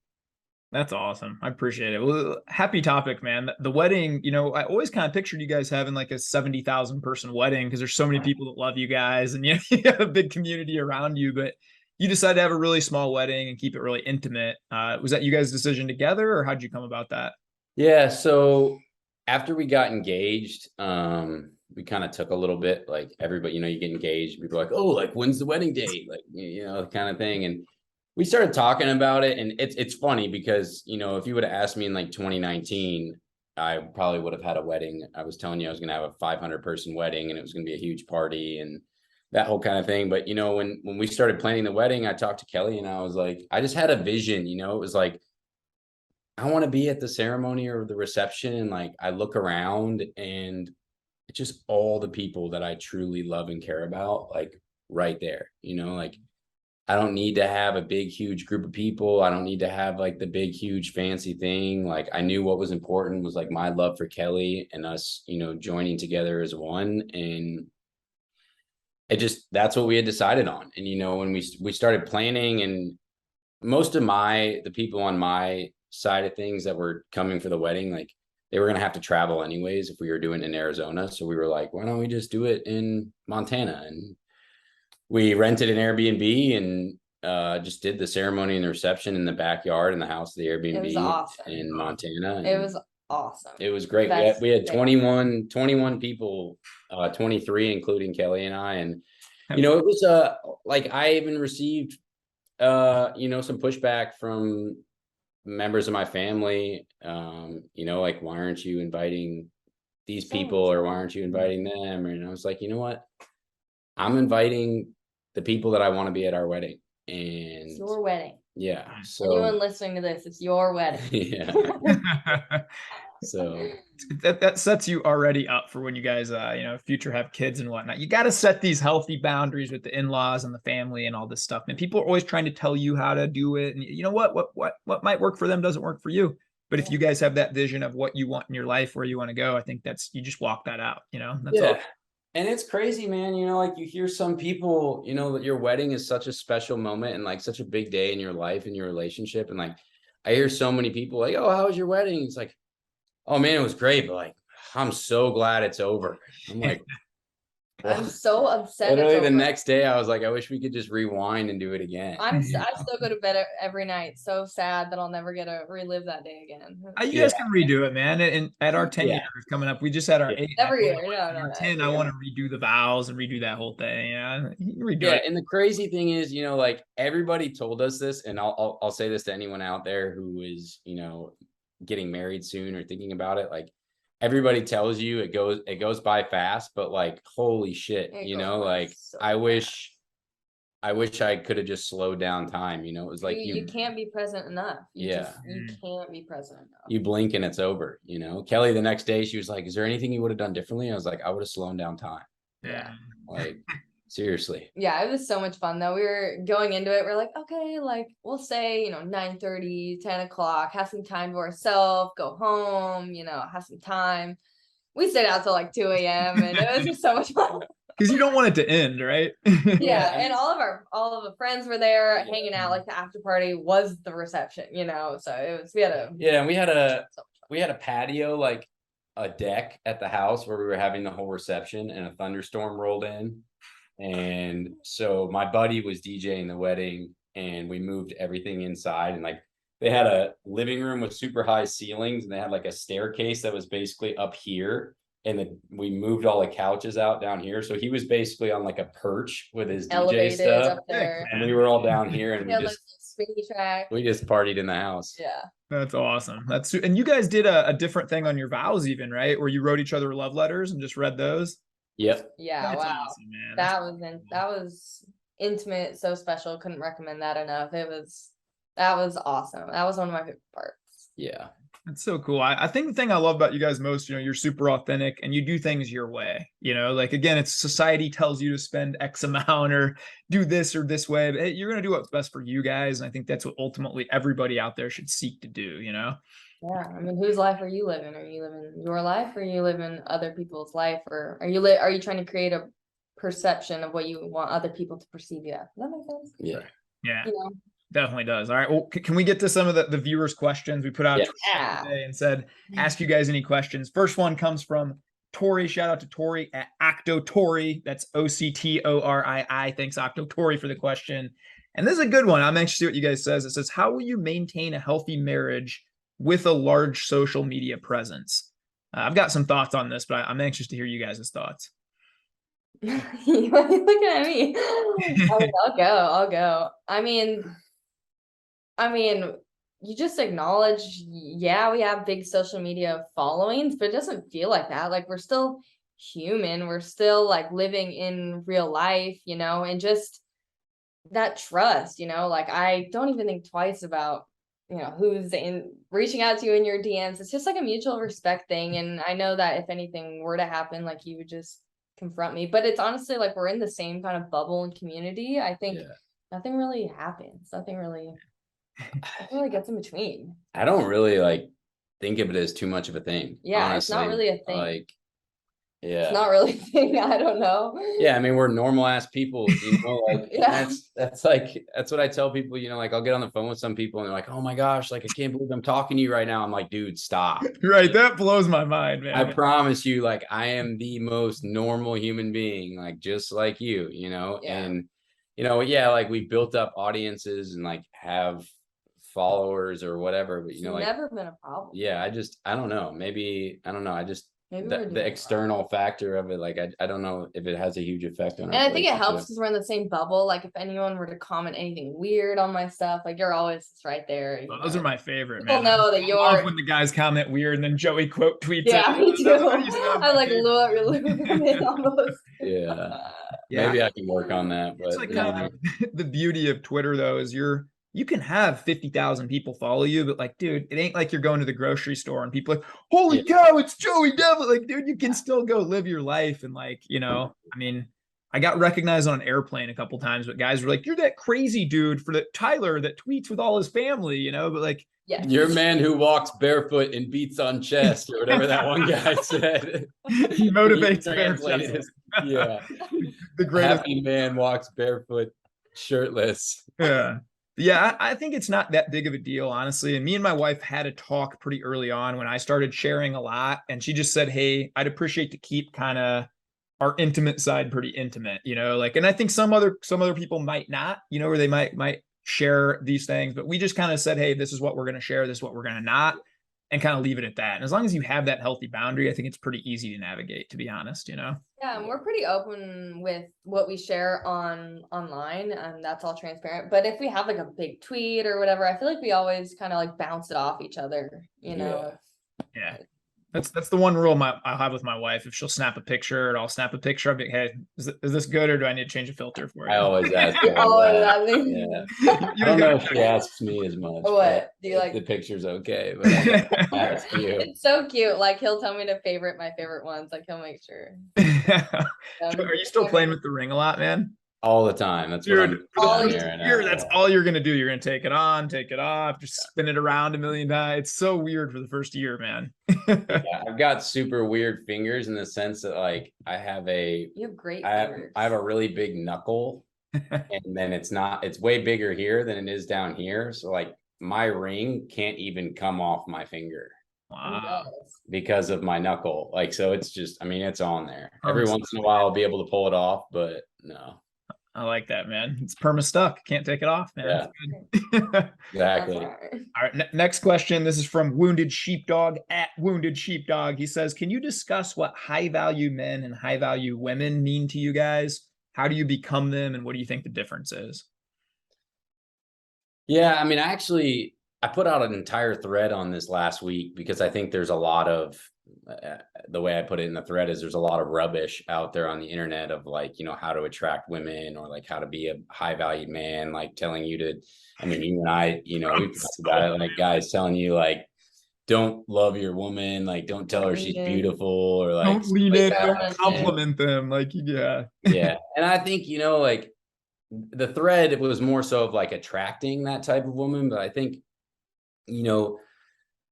S1: That's awesome. I appreciate it. Well, happy topic, man. The wedding, you know, I always kind of pictured you guys having like a 70,000 person wedding because there's so many people that love you guys, and you know, you have a big community around you, but you decided to have a really small wedding and keep it really intimate. Was that you guys' decision together, or how'd you come about that?
S3: Yeah. So after we got engaged, we kind of took a little bit, like everybody, you know, you get engaged, people are like, oh, like when's the wedding date? Like, you know, kind of thing. And we started talking about it, and it's funny because, you know, if you would have asked me in like 2019, I probably would have had a wedding. I was telling you I was going to have a 500 person wedding, and it was going to be a huge party and that whole kind of thing. But, you know, when we started planning the wedding, I talked to Kelly and I was like, I just had a vision, you know, it was like, I want to be at the ceremony or the reception. And like, I look around and it's just all the people that I truly love and care about, like right there, you know, like, I don't need to have a big, huge group of people. I don't need to have like the big, huge fancy thing. Like I knew what was important was like my love for Kelly and us, you know, joining together as one. And that's what we had decided on. And, you know, when we started planning, and most of the people on my side of things that were coming for the wedding, like they were going to have to travel anyways if we were doing it in Arizona. So we were like, why don't we just do it in Montana? And we rented an Airbnb and just did the ceremony and the reception in the backyard in the house of the Airbnb.
S2: It was awesome.
S3: In Montana.
S2: It was awesome.
S3: It was great. We had 21 people, 23, including Kelly and I. And, you know, it was like I even received, you know, some pushback from members of my family, you know, like, why aren't you inviting these people, or why aren't you inviting them? And I was like, you know what? I'm inviting the people that I want to be at our wedding. And
S2: it's your wedding.
S3: Yeah. So
S2: anyone listening to this, it's your wedding.
S3: Yeah. So
S1: that sets you already up for when you guys, you know, future have kids and whatnot. You got to set these healthy boundaries with the in-laws and the family and all this stuff. And people are always trying to tell you how to do it. And you know what might work for them doesn't work for you. But if you guys have that vision of what you want in your life, where you want to go, I think you just walk that out, you know, that's all.
S3: And it's crazy, man. You know, like, you hear some people, you know, that your wedding is such a special moment and like such a big day in your life and your relationship. And like, I hear so many people like, oh, how was your wedding? It's like, oh man, it was great, but like, I'm so glad it's over. I'm like,
S2: I'm so upset.
S3: Literally the next day, I was like, I wish we could just rewind and do it again.
S2: I still go to bed every night. So sad that I'll never get to relive that day again.
S1: You guys can redo it, man. And at our 10 years coming up, we just had our 8.
S2: Every year. No,
S1: 10, I want to redo the vows and redo that whole thing. Yeah, you can redo it.
S3: And the crazy thing is, you know, like, everybody told us this, and I'll say this to anyone out there who is, you know, getting married soon or thinking about it. Like, everybody tells you it goes by fast, but like, holy shit, you know, like, so I wish I could have just slowed down time. You know, it was like
S2: you can't be present enough. You can't be present enough.
S3: You blink and it's over. You know, Kelly, the next day, she was like, is there anything you would have done differently? I was like, I would have slowed down time.
S1: Yeah.
S3: Like, seriously.
S2: Yeah, it was so much fun though. We were going into it, we're like, okay, like, we'll say, you know, 9:30, 10 o'clock, have some time to ourselves, go home, you know, have some time. We stayed out till like 2 a.m. and it was just so much fun.
S1: Because you don't want it to end, right?
S2: Yeah, and all of the friends were there hanging out. Like, the after party was the reception, you know. So it was, we had a patio, like a deck at the house where we were having the whole reception, and a thunderstorm rolled in. And so my buddy was DJing the wedding, and we moved everything inside, and like, they had a living room with super high ceilings, and they had like a staircase that was basically up here, and we moved all the couches out down here. So he was basically on like a perch with his elevated
S3: DJ stuff
S2: up there.
S3: And we were all down here, and we just partied in the house.
S2: Yeah,
S1: that's awesome. And you guys did a different thing on your vows even, right? Where you wrote each other love letters and just read those.
S3: Yep.
S2: Yeah.
S1: That's
S2: wow.
S1: awesome, man.
S2: That was intimate, so special. Couldn't recommend that enough. That was awesome. That was one of my favorite parts.
S3: Yeah.
S1: That's so cool. I think the thing I love about you guys most, you know, you're super authentic and you do things your way. You know, like, again, it's society tells you to spend X amount or do this or this way, but hey, you're going to do what's best for you guys. And I think that's what ultimately everybody out there should seek to do, you know?
S2: Yeah, I mean, whose life are you living? Are you living your life, or are you living other people's life, or are you trying to create a perception of what you want other people to perceive you as? Does that make sense?
S1: Yeah,
S2: you know?
S1: Definitely does. All right, well, can we get to some of the viewers' questions? We put out today and said, ask you guys any questions. First one comes from Tori. Shout out to Tori at Octotori. That's OCTORII. Thanks, Octotori, for the question. And this is a good one. I'm anxious to see what you guys says. It says, how will you maintain a healthy marriage with a large social media presence? I've got some thoughts on this, but I'm anxious to hear you guys' thoughts.
S2: You're looking at me. I'll go. I mean, you just acknowledge, yeah, we have big social media followings, but it doesn't feel like that. Like, we're still human. We're still like living in real life, you know, and just that trust, you know, like, I don't even think twice about, you know, who's reaching out to you in your DMs. It's just like a mutual respect thing. And I know that if anything were to happen, like, you would just confront me, but it's honestly like, we're in the same kind of bubble and community. I think nothing really happens. Nothing really gets in between.
S3: I don't really like think of it as too much of a thing.
S2: Yeah,
S3: honestly.
S2: it's not really a thing.
S3: Like,
S2: It's not really a thing. I don't know.
S3: Yeah, I mean, we're normal ass people, like that's what I tell people, like I'll get on the phone with some people and they're like, oh my gosh, like I can't believe I'm talking to you right now. I'm like, dude, stop.
S1: Right. That blows my mind, man.
S3: I promise you, like I am the most normal human being, like just like you, and like we built up audiences and like have followers or whatever, but
S2: like never been a problem.
S3: Yeah, I don't know. Maybe I don't know. The external factor of it, like I don't know if it has a huge effect on.
S2: And I think it helps because we're in the same bubble. Like if anyone were to comment anything weird on my stuff, like you're always right there.
S1: Those are my favorite.
S2: People know that you're. I love
S1: when the guys comment weird and then Joey quote tweets.
S2: Yeah, me too. I like almost.
S3: Yeah. Maybe I can work on that. But
S1: it's like kind of the beauty of Twitter though is you can have 50,000 people follow you, but like, dude, it ain't like you're going to the grocery store and people are like, holy cow, it's Joey Devlin. Like, dude, you can still go live your life. And like, I mean, I got recognized on an airplane a couple times, but guys were like, you're that crazy dude for the Tyler that tweets with all his family, but like,
S3: you're a man who walks barefoot and beats on chest or whatever that one guy said.
S1: He motivates barefoot.
S3: Yeah. The greatest happy man walks barefoot shirtless.
S1: Yeah, I think it's not that big of a deal, honestly. And me and my wife had a talk pretty early on when I started sharing a lot. And she just said, hey, I'd appreciate to keep kind of our intimate side pretty intimate, like, and I think some other people might not, where they might share these things, but we just kind of said, hey, this is what we're going to share. This is what we're going to not, and kind of leave it at that. And as long as you have that healthy boundary, I think it's pretty easy to navigate, to be honest, Yeah,
S2: and we're pretty open with what we share online, and that's all transparent. But if we have like a big tweet or whatever, I feel like we always kind of like bounce it off each other,
S1: Yeah. That's the one rule I'll have with my wife. If she'll snap a picture, and I'll snap a picture, I'll be like, hey, is this good, or do I need to change a filter for you?
S3: I always ask her that. I don't know if she asks me as much.
S2: What? Do you like
S3: the picture's okay? But I ask you.
S2: It's so cute. Like he'll tell me to favorite my favorite ones. Like he'll make sure.
S1: Are you still playing with the ring a lot, man?
S3: All the time. That's what I'm doing here.
S1: That's all you're gonna do. You're gonna take it on, take it off, just spin it around a million times. It's so weird for the first year, man.
S3: I've got super weird fingers in the sense that like I have
S2: great fingers.
S3: I have a really big knuckle, and then it's way bigger here than it is down here. So like my ring can't even come off my finger.
S1: Wow.
S3: Because of my knuckle. Like, so it's just, I mean, it's on there. Every once in a while I'll be able to pull it off, but no.
S1: I like that, man. It's perma stuck. Can't take it off, man.
S3: Yeah.
S1: That's good.
S3: Exactly.
S1: All right. Next question. This is from Wounded Sheepdog at Wounded Sheepdog. He says, can you discuss what high value men and high value women mean to you guys? How do you become them? And what do you think the difference is?
S3: Yeah. I mean, I put out an entire thread on this last week because I think there's a lot of, the way I put it in the thread is there's a lot of rubbish out there on the internet of like, how to attract women or like how to be a high value man, like telling you to, I mean, you and I, we've talked about it, like guys telling you like, don't love your woman, like don't tell her she's beautiful or like
S1: don't lean in, don't compliment them. Like, yeah.
S3: Yeah. And I think, like the thread was more so of like attracting that type of woman, but I think,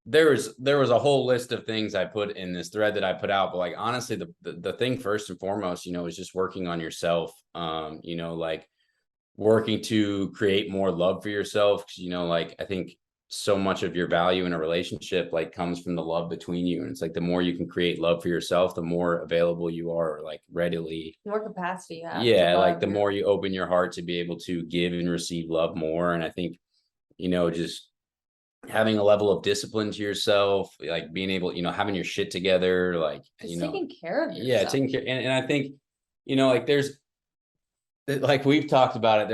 S3: there was a whole list of things I put in this thread that I put out, but like honestly, the thing first and foremost, is just working on yourself. Like working to create more love for yourself. Cause like I think so much of your value in a relationship like comes from the love between you, and it's like the more you can create love for yourself, the more available you are, like readily
S2: more capacity.
S3: Like the more you open your heart to be able to give and receive love more. And I think just having a level of discipline to yourself, like being able, having your shit together, like,
S2: just taking care of yourself.
S3: Yeah, taking care. And I think, like there's, like we've talked about it,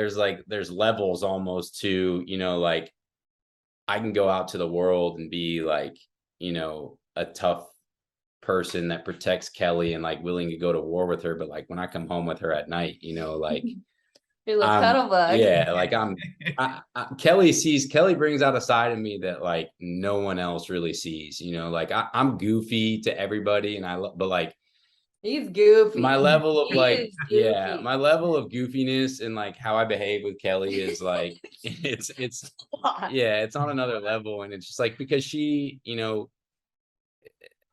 S3: there's levels almost to, like I can go out to the world and be like, a tough person that protects Kelly and like willing to go to war with her. But like when I come home with her at night, like
S2: you're like cuddle bug.
S3: Yeah, like Kelly brings out a side of me that like no one else really sees, like I'm goofy to everybody but like
S2: he's goofy.
S3: My level of my level of goofiness and like how I behave with Kelly is like it's on another level. And it's just like because she,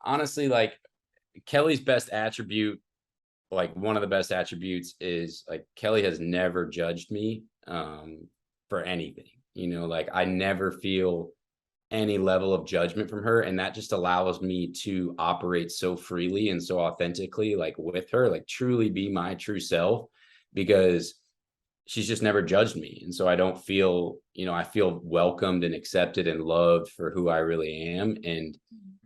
S3: honestly, like Kelly's best attribute, like one of the best attributes, is like Kelly has never judged me for anything. You know, like I never feel any level of judgment from her, and that just allows me to operate so freely and so authentically, like with her, like truly be my true self, because she's just never judged me. And so I don't feel, you know, I feel welcomed and accepted and loved for who I really am. And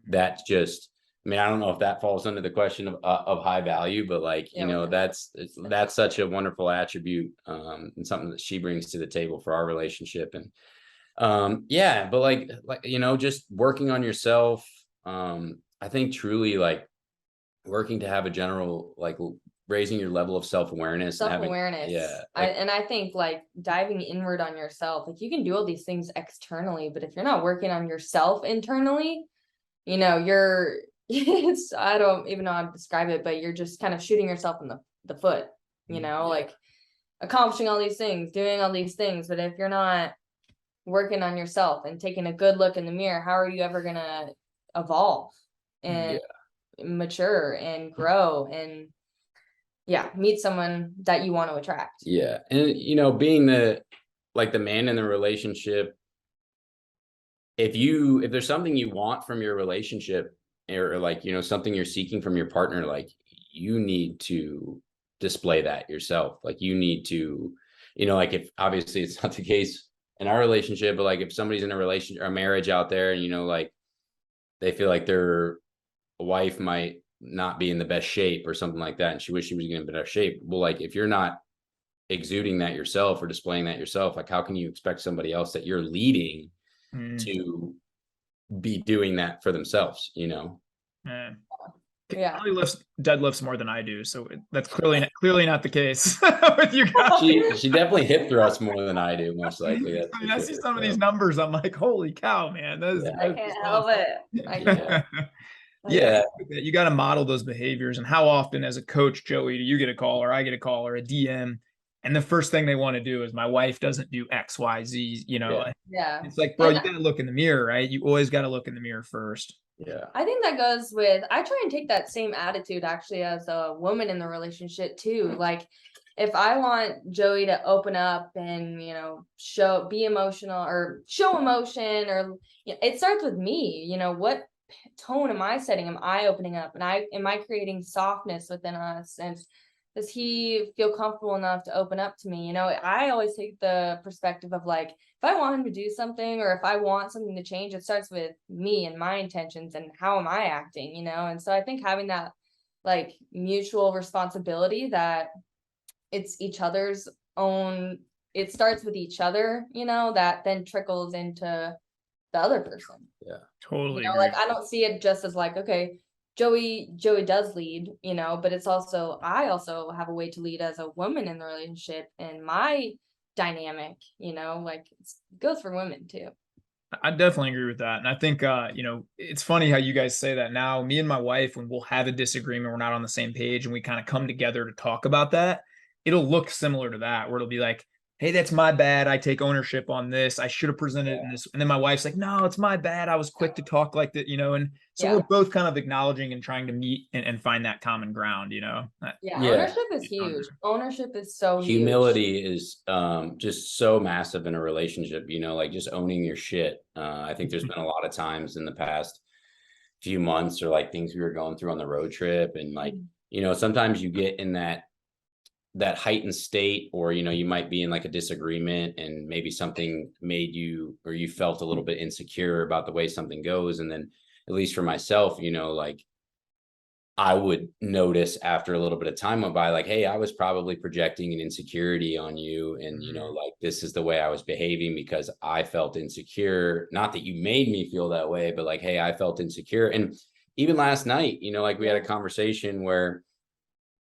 S3: that's just, I mean, I don't know if that falls under the question of high value, but like, you know, that's such a wonderful attribute, and something that she brings to the table for our relationship. And yeah, but like, you know, just working on yourself. I think truly like working to have a general, like raising your level of self-awareness.
S2: Yeah. I think like diving inward on yourself, like you can do all these things externally, but if you're not working on yourself internally, you know, I don't even know how to describe it, but you're just kind of shooting yourself in the foot, you know, like accomplishing all these things, doing all these things. But if you're not working on yourself and taking a good look in the mirror, how are you ever going to evolve and mature and grow and meet someone that you want to attract?
S3: Yeah. And, you know, being the man in the relationship, if there's something you want from your relationship, or like, you know, something you're seeking from your partner, like you need to display that yourself. Like you need to, you know, like if obviously it's not the case in our relationship, but like if somebody's in a relationship or a marriage out there and, you know, like they feel like their wife might not be in the best shape or something like that, and she wished she was in better shape. Well, like if you're not exuding that yourself or displaying that yourself, like how can you expect somebody else that you're leading to be doing that for themselves, you know?
S1: Kelly deadlifts more than I do, so that's clearly not the case with you guys.
S3: She definitely hip thrusts more than I do, most likely.
S1: I see some of these numbers, I'm like, holy cow, man!
S2: I can't help it.
S1: Yeah, you got to model those behaviors. And how often, as a coach, Joey, do you get a call, or I get a call, or a DM, and the first thing they want to do is, my wife doesn't do X, Y, Z. You know, it's like, bro, you got to look in the mirror, right? You always got to look in the mirror first.
S3: Yeah,
S2: I think that goes with, I try and take that same attitude actually as a woman in the relationship too. Like if I want Joey to open up and, you know, be emotional or show emotion, or it starts with me, you know, what tone am I setting? Am I opening up? And am I creating softness within us? And does he feel comfortable enough to open up to me? You know, I always take the perspective of like, if I want him to do something, or if I want something to change, it starts with me and my intentions and how am I acting, you know? And so I think having that like mutual responsibility, that it's each other's own, it starts with each other, you know, that then trickles into the other person.
S3: Yeah,
S1: totally.
S2: You know, like I don't see it just as like, okay, Joey does lead, you know, but it's also, I also have a way to lead as a woman in the relationship, and my dynamic, you know, like it goes for women too.
S1: I definitely agree with that. And I think, you know, it's funny how you guys say that now. Me and my wife, when we'll have a disagreement, we're not on the same page, and we kind of come together to talk about that, it'll look similar to that, where it'll be like, hey, that's my bad. I take ownership on this. I should have presented it in this. And then my wife's like, no, it's my bad. I was quick to talk like that, you know? And so we're both kind of acknowledging and trying to meet and find that common ground, you know?
S2: Ownership is huge. Ownership is so huge.
S3: Humility is just so massive in a relationship, you know, like just owning your shit. I think there's been a lot of times in the past few months, or like things we were going through on the road trip, and like, you know, sometimes you get in that heightened state, or, you know, you might be in like a disagreement and maybe something made you, or you felt a little bit insecure about the way something goes. And then, at least for myself, you know, like I would notice after a little bit of time went by, like, hey, I was probably projecting an insecurity on you. And, you know, like, this is the way I was behaving because I felt insecure. Not that you made me feel that way, but like, hey, I felt insecure. And even last night, you know, like we had a conversation where,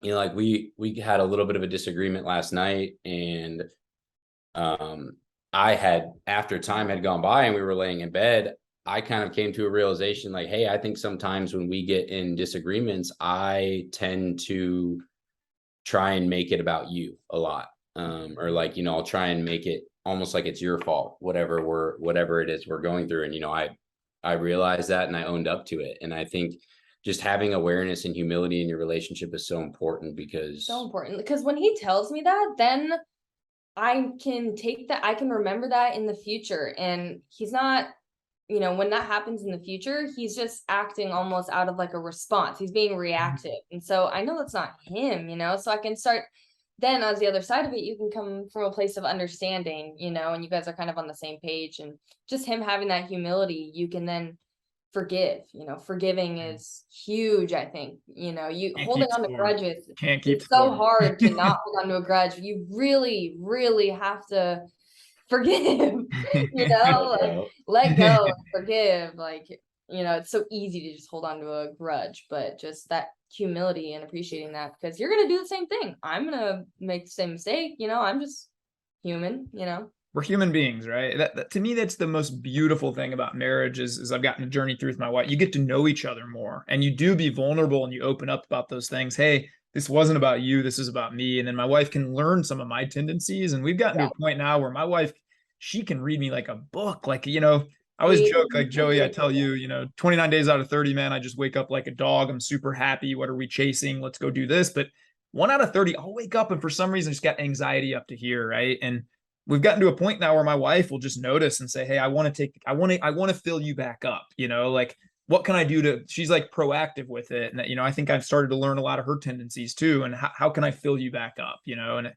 S3: you know, like we had a little bit of a disagreement last night, and I had, after time had gone by and we were laying in bed, I kind of came to a realization like, hey, I think sometimes when we get in disagreements, I tend to try and make it about you a lot. Or like, you know, I'll try and make it almost like it's your fault, whatever it is we're going through. And, you know, I realized that, and I owned up to it. And I think just having awareness and humility in your relationship is so important, because
S2: when he tells me that, then I can take that, I can remember that in the future. And he's not, when that happens in the future, he's just acting almost out of like a response. He's being reactive. And so I know that's not him, so I can start, then as the other side of it, you can come from a place of understanding, and you guys are kind of on the same page, and just him having that humility, you can then forgive. Forgiving is huge. I think, holding on to grudges, it's so hard to not hold on to a grudge. You really, really have to forgive, like let go and forgive. Like, it's so easy to just hold on to a grudge, but just that humility and appreciating that, because you're going to do the same thing. I'm going to make the same mistake. I'm just human,
S1: We're human beings, right? That to me, that's the most beautiful thing about marriage is I've gotten a journey through with my wife. You get to know each other more, and you do be vulnerable, and you open up about those things. Hey, this wasn't about you. This is about me. And then my wife can learn some of my tendencies. And we've gotten to a point now where my wife, she can read me like a book. Like, I always joke, like, Joey, I tell you, 29 days out of 30, man, I just wake up like a dog. I'm super happy. What are we chasing? Let's go do this. But 1 out of 30, I'll wake up and for some reason, I just got anxiety up to here. Right. And we've gotten to a point now where my wife will just notice and say, hey, I want to fill you back up. Like, what can I do to, she's like proactive with it. And, I think I've started to learn a lot of her tendencies too. And how can I fill you back up? And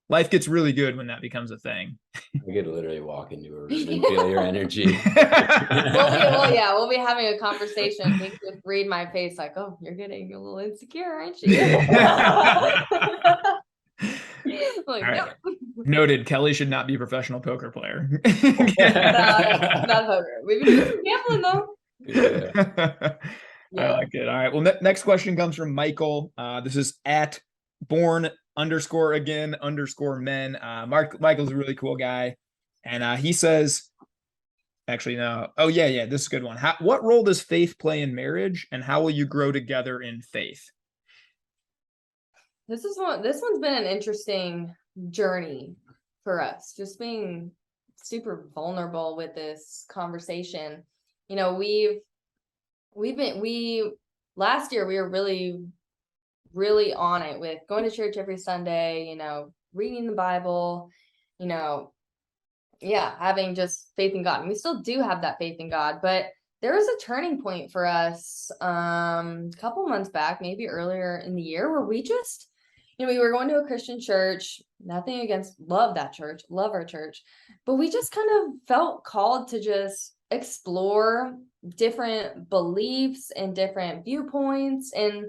S1: life gets really good when that becomes a thing.
S3: I could literally walk into a room and feel your energy.
S2: We'll be having a conversation. He could read my face like, oh, you're getting a little insecure, aren't you?
S1: Like, right. No. Noted. Kelly should not be a professional poker player.
S2: Not poker. We've been gambling though.
S1: Yeah. I like it. All right. Well, next question comes from Michael. This is at born_again_men. Michael's a really cool guy. And he says, actually, no. Oh, yeah. This is a good one. What role does faith play in marriage, and how will you grow together in faith?
S2: This one's been an interesting journey for us, just being super vulnerable with this conversation. Last year we were really, really on it with going to church every Sunday, reading the Bible, having just faith in God. And we still do have that faith in God, but there was a turning point for us a couple months back, maybe earlier in the year, where we just, we were going to a Christian church, nothing against, love that church, love our church, but we just kind of felt called to just explore different beliefs and different viewpoints. And,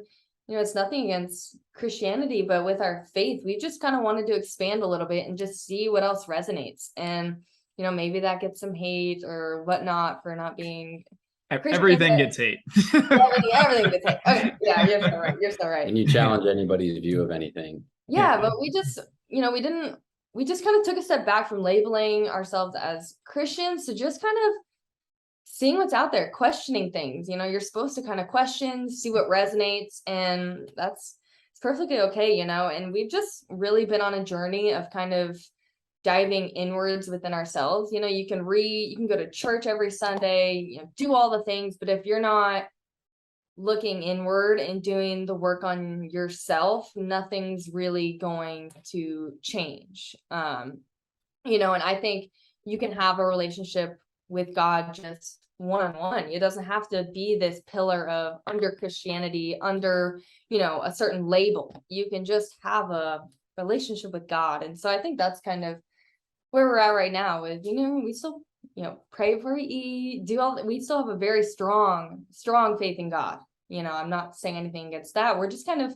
S2: it's nothing against Christianity, but with our faith, we just kind of wanted to expand a little bit and just see what else resonates. And, maybe that gets some hate or whatnot for not being Christian.
S1: Everything gets hate.
S2: Everything gets hate. Okay. Yeah, you're so right.
S3: And you challenge anybody's view of anything.
S2: Yeah, but we just, we just kind of took a step back from labeling ourselves as Christians to just kind of seeing what's out there, questioning things. You're supposed to kind of question, see what resonates, and it's perfectly okay, and we've just really been on a journey of kind of diving inwards within ourselves. You can go to church every Sunday, do all the things, but if you're not looking inward and doing the work on yourself, nothing's really going to change. And I think you can have a relationship with God just one-on-one. It doesn't have to be this pillar of under Christianity, under, a certain label. You can just have a relationship with God. And so I think that's kind of where we're at right now with, we still, pray before we eat, we still have a very strong faith in God. I'm not saying anything against that. We're just kind of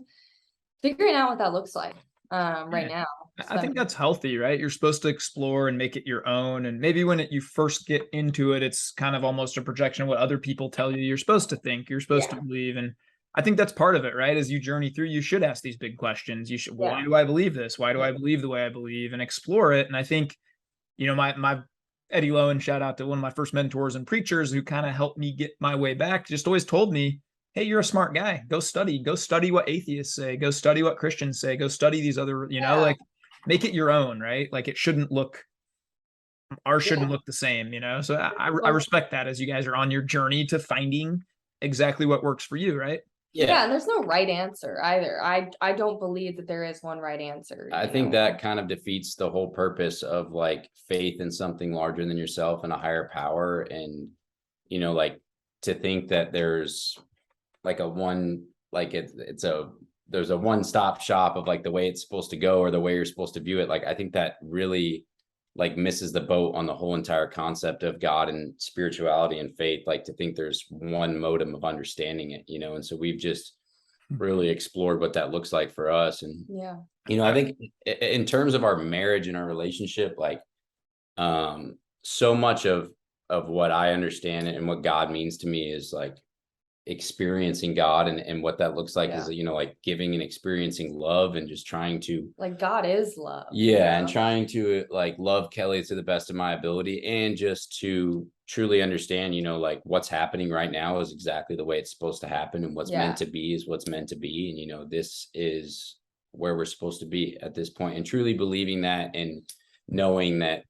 S2: figuring out what that looks like right now.
S1: I think that's healthy, right? You're supposed to explore and make it your own. And maybe when you first get into it, it's kind of almost a projection of what other people tell you you're supposed to think, you're supposed to believe. And I think that's part of it, right? As you journey through, you should ask these big questions. You should, why do I believe this? Why do I believe the way I believe? And explore it. And I think, my Eddie Lowen, shout out to one of my first mentors and preachers who kind of helped me get my way back, just always told me, hey, you're a smart guy. Go study what atheists say, go study what Christians say, go study these other, like make it your own, right? Like it shouldn't look the same, So I respect that as you guys are on your journey to finding exactly what works for you, right?
S2: Yeah, and there's no right answer either. I don't believe that there is one right answer.
S3: I think that kind of defeats the whole purpose of like faith in something larger than yourself and a higher power. And, you know, like to think that there's like a one, like there's a one-stop shop of like the way it's supposed to go or the way you're supposed to view it. Like, I think that really like misses the boat on the whole entire concept of God and spirituality and faith, like to think there's one modem of understanding it, you know? And so we've just really explored what that looks like for us. And,
S2: yeah,
S3: you know, I think in terms of our marriage and our relationship, like, so much of what I understand and what God means to me is like experiencing God, and what that looks like is, you know, like giving and experiencing love and just trying to,
S2: like, God is love.
S3: Yeah. And trying to like love Kelly to the best of my ability, and just to truly understand, you know, like what's happening right now is exactly the way it's supposed to happen, and what's meant to be is what's meant to be. And, you know, this is where we're supposed to be at this point, and truly believing that, and knowing that,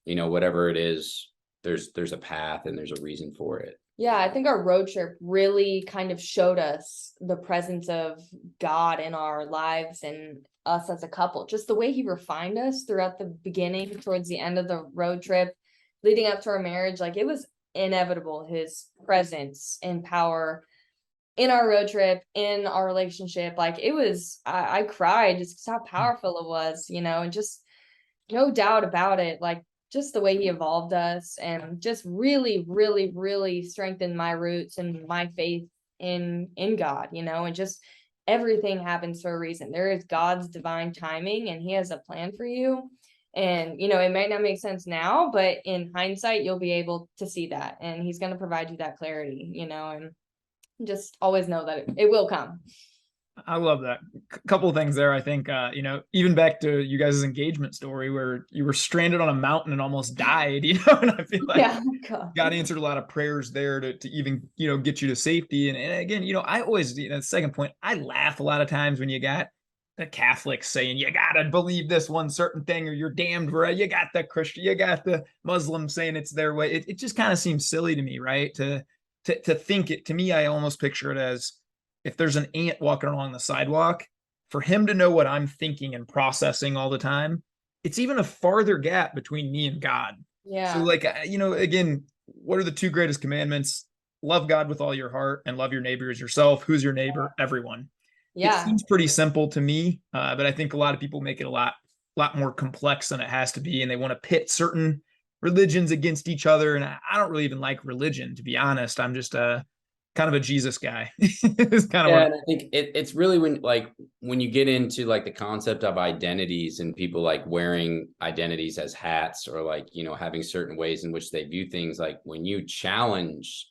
S3: you know, whatever it is, there's a path and there's a reason for it.
S2: Yeah, I think our road trip really kind of showed us the presence of God in our lives and us as a couple. Just the way he refined us throughout the beginning, towards the end of the road trip, leading up to our marriage. Like, it was inevitable, his presence and power in our road trip, in our relationship. Like, it was, I cried just because how powerful it was, you know, and just no doubt about it. Like, just the way he evolved us, and just really, really, really strengthened my roots and my faith in God, you know. And just everything happens for a reason. There is God's divine timing, and he has a plan for you. And, you know, it might not make sense now, but in hindsight, you'll be able to see that, and he's going to provide you that clarity, you know, and just always know that it will come.
S1: I love that. Couple of things there. I think, you know, even back to you guys' engagement story where you were stranded on a mountain and almost died, you know, and I feel like God answered a lot of prayers there to even, you know, get you to safety. And again, you know, I always, you know, the second point, I laugh a lot of times when you got the Catholics saying, you got to believe this one certain thing or you're damned, right? You got the Christian, you got the Muslim saying it's their way. It just kind of seems silly to me, right? To think it, to me, I almost picture it as, if there's an ant walking along the sidewalk, for him to know what I'm thinking and processing all the time, it's even a farther gap between me and God.
S2: Yeah.
S1: So like, you know, again, what are the two greatest commandments? Love God with all your heart and love your neighbor as yourself. Who's your neighbor? Everyone.
S2: Yeah.
S1: It seems pretty simple to me, but I think a lot of people make it a lot more complex than it has to be. And they want to pit certain religions against each other. And I don't really even like religion, to be honest. I'm just kind of a Jesus guy. It's kind of
S3: and I think it's really when you get into like the concept of identities and people like wearing identities as hats, or like, you know, having certain ways in which they view things, like when you challenge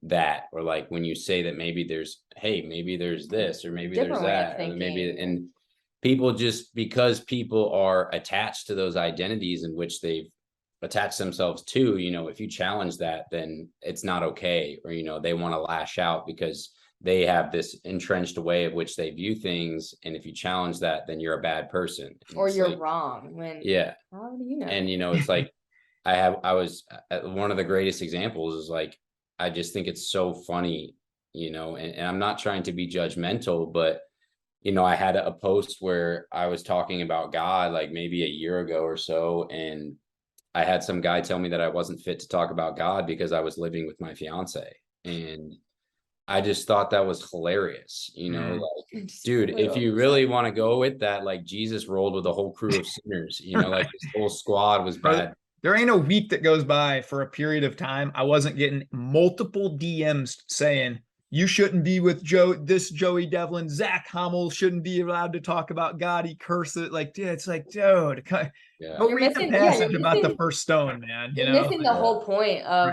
S3: that, or like when you say that maybe there's this, or maybe there's that, or maybe, and people just, because people are attached to those identities in which they've attach themselves to, you know, if you challenge that, then it's not okay. Or, you know, they want to lash out because they have this entrenched way of which they view things. And if you challenge that, then you're a bad person.
S2: Or you're like, wrong. When, how do you know?
S3: And, you know, it's like, I was one of the greatest examples is like, I just think it's so funny, you know, and I'm not trying to be judgmental, but, you know, I had a post where I was talking about God, like maybe a year ago or so. And I had some guy tell me that I wasn't fit to talk about God because I was living with my fiance. And I just thought that was hilarious. You know, like, dude, if you really want to go with that, like Jesus rolled with a whole crew of sinners, you know, like his whole squad was bad.
S1: There ain't a week that goes by for a period of time I wasn't getting multiple DMs saying, you shouldn't be with Joey Devlin. Zach Hummel shouldn't be allowed to talk about God. He cursed it. Like, dude, it's like, dude, go read the passage about the first stone, man.
S2: You're missing the whole point of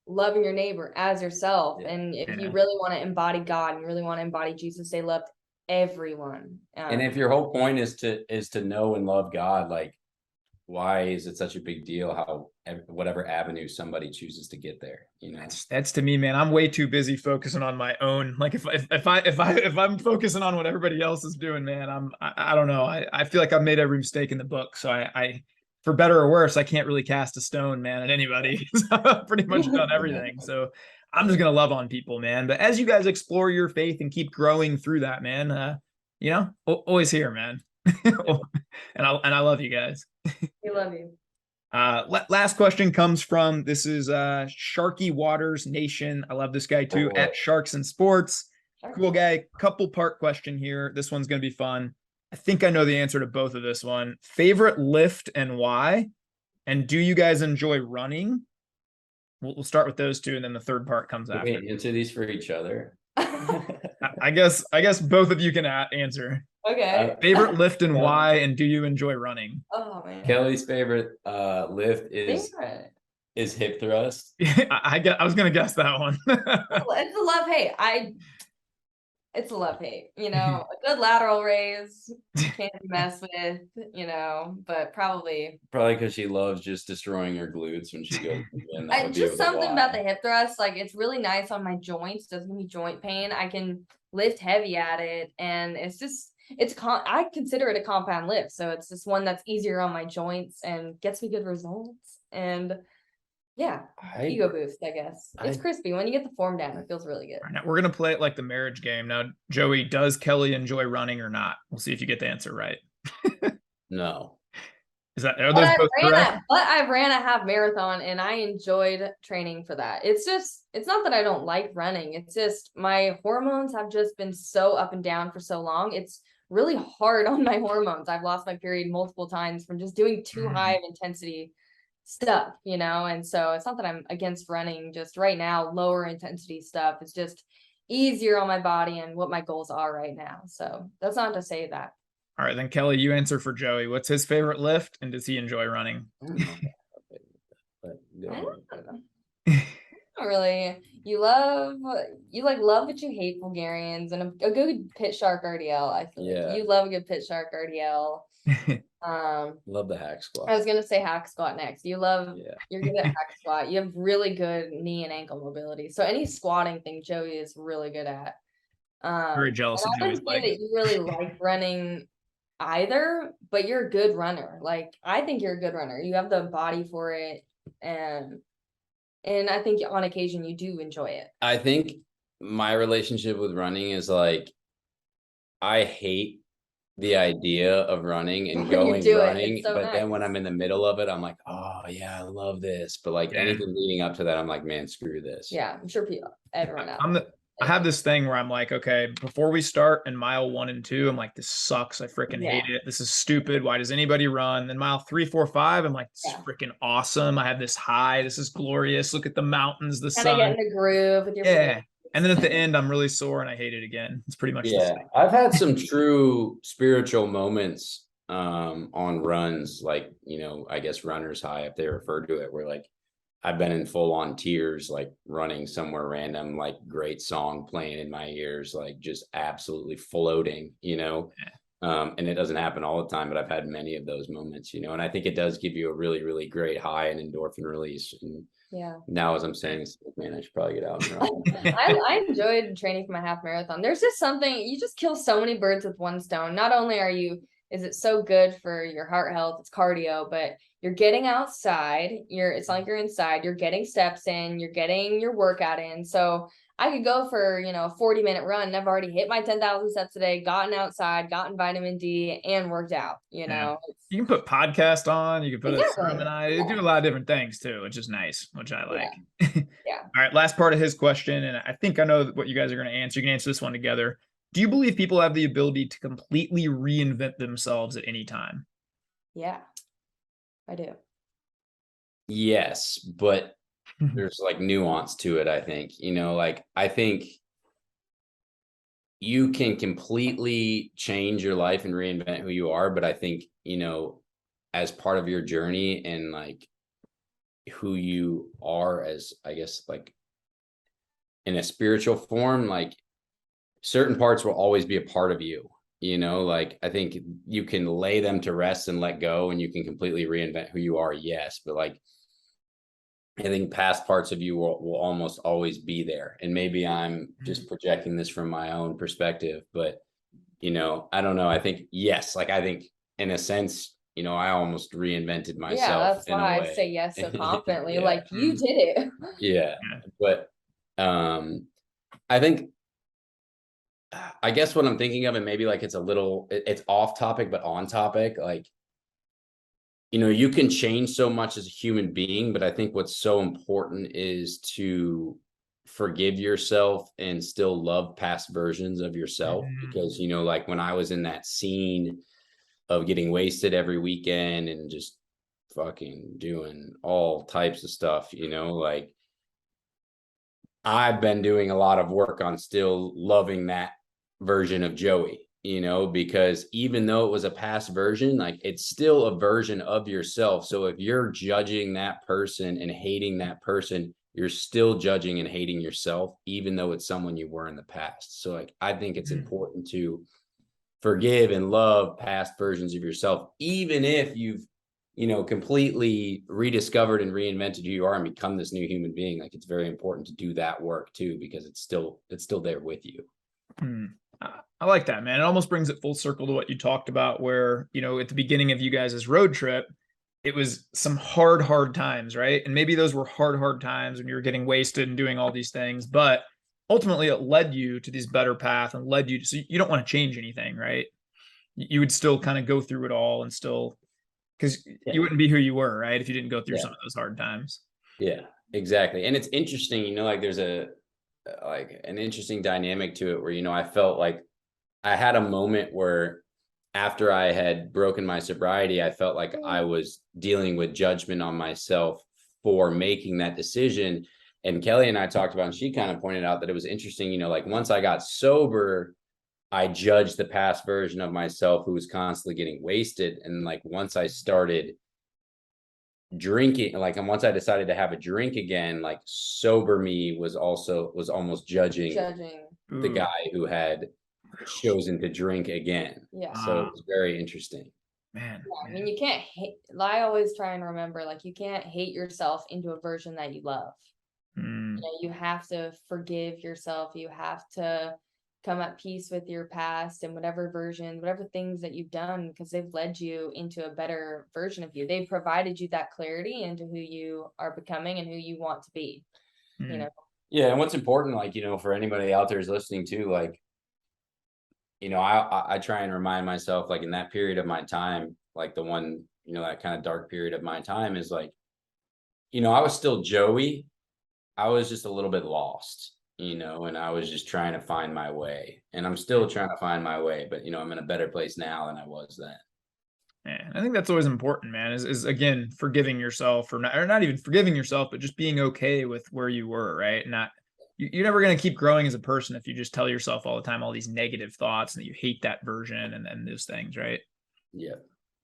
S2: loving your neighbor as yourself. And if you really want to embody God and you really want to embody Jesus, they loved everyone.
S3: And if your whole point is to know and love God, like, why is it such a big deal how whatever avenue somebody chooses to get there, you know?
S1: That's to me, man. I'm way too busy focusing on my own. Like if I'm focusing on what everybody else is doing, man, I don't know. I feel like I've made every mistake in the book. So I for better or worse, I can't really cast a stone, man, at anybody. So I've pretty much done everything. So I'm just gonna love on people, man. But as you guys explore your faith and keep growing through that, man, always here, man. And I love you guys.
S2: We love you.
S1: Last question comes from, this is Sharky Waters Nation. I love this guy too, at Sharks and Sports. Cool guy. Couple part question here. This one's gonna be fun. I think I know the answer to both of this one. Favorite lift and why? And do you guys enjoy running? We'll start with those two, and then the third part comes after.
S3: Wait, answer these for each other.
S1: I guess both of you can answer.
S2: Okay.
S1: Favorite lift and why, and do you enjoy running?
S2: Oh man.
S3: Kelly's favorite lift is hip thrust.
S1: I was gonna guess that one.
S2: It's a love hate. It's a love hate. A good lateral raise can't mess with. But probably
S3: because she loves just destroying her glutes when she goes.
S2: Just something about the hip thrust. Like, it's really nice on my joints. Doesn't give me joint pain. I can lift heavy at it, and I consider it a compound lift. So it's just one that's easier on my joints and gets me good results. And yeah, ego boost, I guess. It's crispy. When you get the form down, it feels really good.
S1: Right, now we're going to play it like the marriage game. Now, Joey, does Kelly enjoy running or not? We'll see if you get the answer right.
S3: No.
S1: Are those both correct?
S2: But I ran a half marathon and I enjoyed training for that. It's not that I don't like running. It's just my hormones have just been so up and down for so long. It's really hard on my hormones. I've lost my period multiple times from just doing too high of intensity stuff, and so it's not that I'm against running. Just right now, lower intensity stuff is just easier on my body and what my goals are right now. So that's not to say that.
S1: All right, then Kelly, you answer for Joey. What's his favorite lift, and does he enjoy running?
S2: Not really. You love what you hate, Bulgarians, and a good pit shark RDL. I feel like you love a good pit shark RDL.
S3: Love the hack squat.
S2: I was gonna say hack squat next. You're good at hack squat. You have really good knee and ankle mobility. So any squatting thing Joey is really good at.
S1: Very jealous of Joey's legs.
S2: That you really like running either, but you're a good runner. Like, I think you're a good runner. You have the body for it, and I think on occasion you do enjoy it.
S3: I think my relationship with running is like, I hate the idea of running and going running, so but nice. Then when I'm in the middle of it, I'm like, oh yeah, I love this. But like anything leading up to that, I'm like, man, screw this.
S2: Yeah, I'm sure everyone else.
S1: I have this thing where I'm like, okay, before we start in mile 1 and 2, I'm like, this sucks. I freaking hate it. This is stupid. Why does anybody run? Then mile 3, 4, 5, I'm like, this is freaking awesome. I have this high. This is glorious. Look at the mountains, the sun.
S2: Get in the groove with your
S1: And then at the end, I'm really sore and I hate it again. It's pretty much the same.
S3: I've had some true spiritual moments on runs, like, I guess runner's high, if they refer to it, where like I've been in full on tears, like running somewhere random, like great song playing in my ears, like just absolutely floating, and it doesn't happen all the time, but I've had many of those moments, and I think it does give you a really, really great high and endorphin release. And now as I'm saying, man, I should probably get out and run.
S2: I enjoyed training for my half marathon. There's just something, you just kill so many birds with one stone. Not only is it so good for your heart health, it's cardio, but you're getting outside. It's not like you're inside. You're getting steps in. You're getting your workout in. So I could go for, a 40-minute run and I've already hit my 10,000 steps a day, gotten outside, gotten vitamin D, and worked out, You
S1: can put podcast on. You can put a sermon on. You do a lot of different things too, which is nice, which I like.
S2: Yeah.
S1: All right, last part of his question, and I think I know what you guys are going to answer. You can answer this one together. Do you believe people have the ability to completely reinvent themselves at any time?
S2: Yeah, I do.
S3: Yes, but there's like nuance to it, I think. I think you can completely change your life and reinvent who you are, but I think, as part of your journey and like who you are as, I guess, like in a spiritual form, like certain parts will always be a part of you, like I think you can lay them to rest and let go, and you can completely reinvent who you are. Yes. But like, I think past parts of you will almost always be there. And maybe I'm just projecting this from my own perspective, but I don't know. I think, yes, like I think in a sense, I almost reinvented myself.
S2: Yeah, that's
S3: in a
S2: why I
S3: way.
S2: say yes so confidently.
S3: Yeah.
S2: Like, you did it.
S3: Yeah. But I think, I guess what I'm thinking of, and maybe like it's a little, it's off topic, but on topic, like, you can change so much as a human being, but I think what's so important is to forgive yourself and still love past versions of yourself. Because, like when I was in that scene of getting wasted every weekend and just fucking doing all types of stuff, like I've been doing a lot of work on still loving that version of Joey, because even though it was a past version, like it's still a version of yourself. So if you're judging that person and hating that person, you're still judging and hating yourself, even though it's someone you were in the past. So like, I think it's important to forgive and love past versions of yourself, even if you've, completely rediscovered and reinvented who you are and become this new human being. Like it's very important to do that work too, because it's still there with you.
S1: I like that, man. It almost brings it full circle to what you talked about, where, at the beginning of you guys' road trip, it was some hard times, right? And maybe those were hard times when you were getting wasted and doing all these things, but ultimately it led you to this better path and led you to, so you don't want to change anything, right? You would still kind of go through it all and still, because you wouldn't be who you were, right, if you didn't go through some of those hard times.
S3: Yeah, exactly. And it's interesting, like there's an interesting dynamic to it where, I felt like I had a moment where after I had broken my sobriety, I felt like I was dealing with judgment on myself for making that decision. And Kelly and I talked about, and she kind of pointed out that it was interesting, like once I got sober, I judged the past version of myself who was constantly getting wasted. And like once I started drinking, like, and once I decided to have a drink again, like sober me was almost judging the guy who had chosen to drink again.
S2: Yeah.
S3: So it was very interesting.
S1: Man.
S2: I mean, you can't hate, I always try and remember, like, you can't hate yourself into a version that you love. You have to forgive yourself. You have to come at peace with your past and whatever things that you've done, because they've led you into a better version of you. They've provided you that clarity into who you are becoming and who you want to be,
S3: Yeah. And what's important, like, for anybody out there is listening to, like, I try and remind myself, like in that period of my time, like the one, that kind of dark period of my time is like, I was still Joey. I was just a little bit lost, and I was just trying to find my way, and I'm still trying to find my way, but I'm in a better place now than I was then.
S1: Yeah, I think that's always important, man, is again, forgiving yourself, or not even forgiving yourself, but just being okay with where you were, right? You're never going to keep growing as a person if you just tell yourself all the time all these negative thoughts and that you hate that version and those things, right?
S3: Yeah.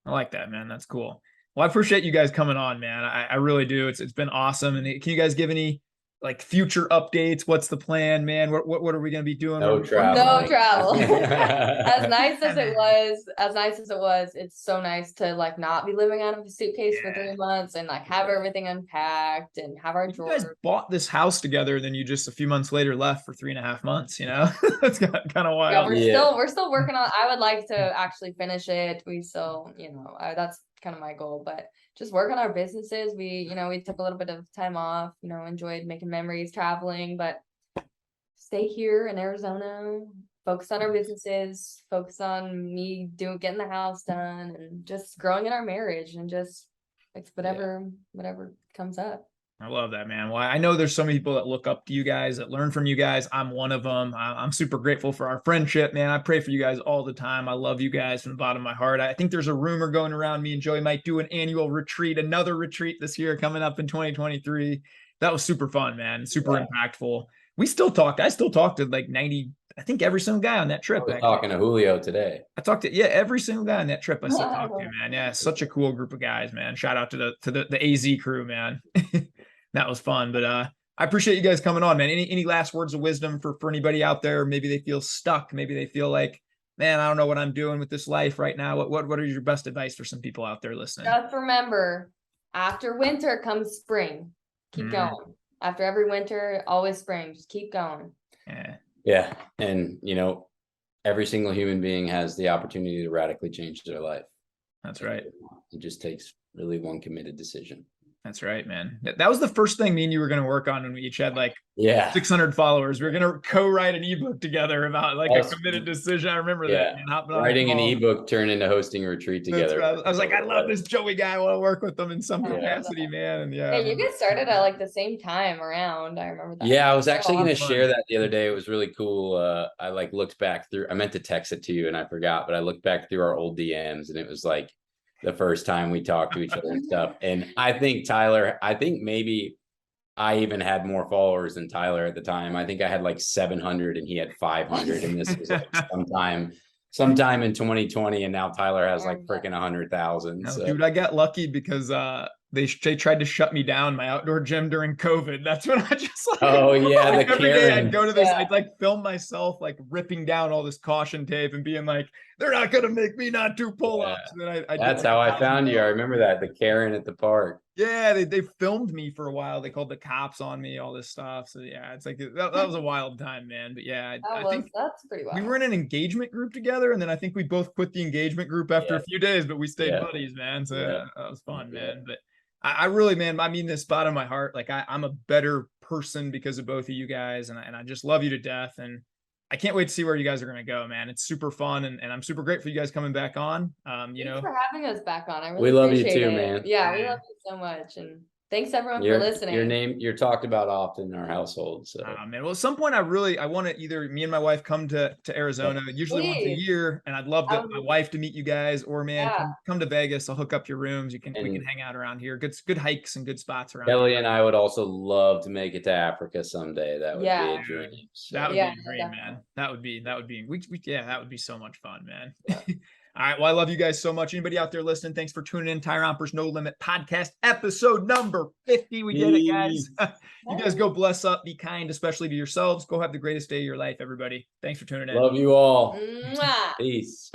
S1: I like that, man. That's cool. Well, I appreciate you guys coming on, man. I really do. It's been awesome. And can you guys give any like future updates? What's the plan, man? What are we going to be doing?
S3: No travel.
S2: No travel. As nice as it was, it's so nice to like not be living out of a suitcase for 3 months and like have everything unpacked and have our drawers.
S1: You guys bought this house together, then you just a few months later left for 3.5 months, That's kind of wild.
S2: Yeah, we're still working on, I would like to actually finish it. We still, that's kind of my goal, but just work on our businesses. We took a little bit of time off, enjoyed making memories, traveling, but stay here in Arizona, focus on our businesses, focus on me getting the house done and just growing in our marriage and just whatever comes up.
S1: I love that, man. Well, I know there's so many people that look up to you guys, that learn from you guys. I'm one of them. I'm super grateful for our friendship, man. I pray for you guys all the time. I love you guys from the bottom of my heart. I think there's a rumor going around me and Joey might do an annual retreat, another retreat this year coming up in 2023. That was super fun, man. Super impactful. I still talk to like 90, I think every single guy on that trip.
S3: I was talking to Julio today.
S1: I talked to every single guy on that trip. I still talk to, man. Yeah, such a cool group of guys, man. Shout out to the AZ crew, man. That was fun. But I appreciate you guys coming on, man. Any last words of wisdom for anybody out there? Maybe they feel stuck. Maybe they feel like, man, I don't know what I'm doing with this life right now. What are your best advice for some people out there listening?
S2: Just remember, after winter comes spring. Keep going. After every winter, always spring. Just keep going.
S3: Yeah. And every single human being has the opportunity to radically change their life.
S1: That's right.
S3: It just takes really one committed decision.
S1: That's right, man. That was the first thing me and you were going to work on when we each had like 600 followers. We were going to co-write an ebook together about like a committed decision. I remember that. Man,
S3: writing an ebook turned into hosting a retreat together.
S1: Right. I was like, I love this Joey guy. I want to work with him in some capacity, man. And
S2: yeah, you guys started at like the same time around. I remember that.
S3: Yeah, I was actually going to share that the other day. It was really cool. I like looked back through. I meant to text it to you and I forgot, but I looked back through our old DMs and it was like the first time we talked to each other and stuff. And I think maybe I even had more followers than Tyler at the time. I think I had like 700 and he had 500. And this was like sometime in 2020. And now Tyler has like freaking 100,000.
S1: No, dude, I got lucky because they tried to shut me down my outdoor gym during COVID. That's when I just like, every day I'd go to this, I'd like film myself like ripping down all this caution tape and being like, they're not gonna make me not do pull-ups. And then
S3: that's how I found you. I remember that, the Karen at the park.
S1: Yeah, they filmed me for a while. They called the cops on me, all this stuff. So yeah, it's like that was a wild time, man. But yeah, I think
S2: that's pretty wild.
S1: We were in an engagement group together, and then I think we both quit the engagement group after a few days, but we stayed buddies, man. So that was fun, man. But I really, man, I mean this bottom of my heart. Like I'm a better person because of both of you guys, and I just love you to death. And I can't wait to see where you guys are going to go, man. It's super fun. And I'm super grateful for you guys coming back on.
S2: Thanks for having us back on. I really
S3: we love you too,
S2: it.
S3: man.
S2: Yeah, we love you so much. And thanks everyone for listening.
S3: You're talked about often in our household. So
S1: man. Well, at some point I want to either me and my wife come to Arizona, usually once a year. And I'd love my wife to meet you guys, or man, come to Vegas. I'll hook up your rooms. We can hang out around here. Good hikes and good spots around.
S3: Kelly and I would also love to make it to Africa someday. That would be a dream.
S1: So. That would be a dream, man. That would be that would be so much fun, man. All right. Well, I love you guys so much. Anybody out there listening, thanks for tuning in. Tyrompers No Limit Podcast, episode number 50. We did it, guys. You guys go bless up, be kind, especially to yourselves. Go have the greatest day of your life, everybody. Thanks for tuning in.
S3: Love you all. Peace.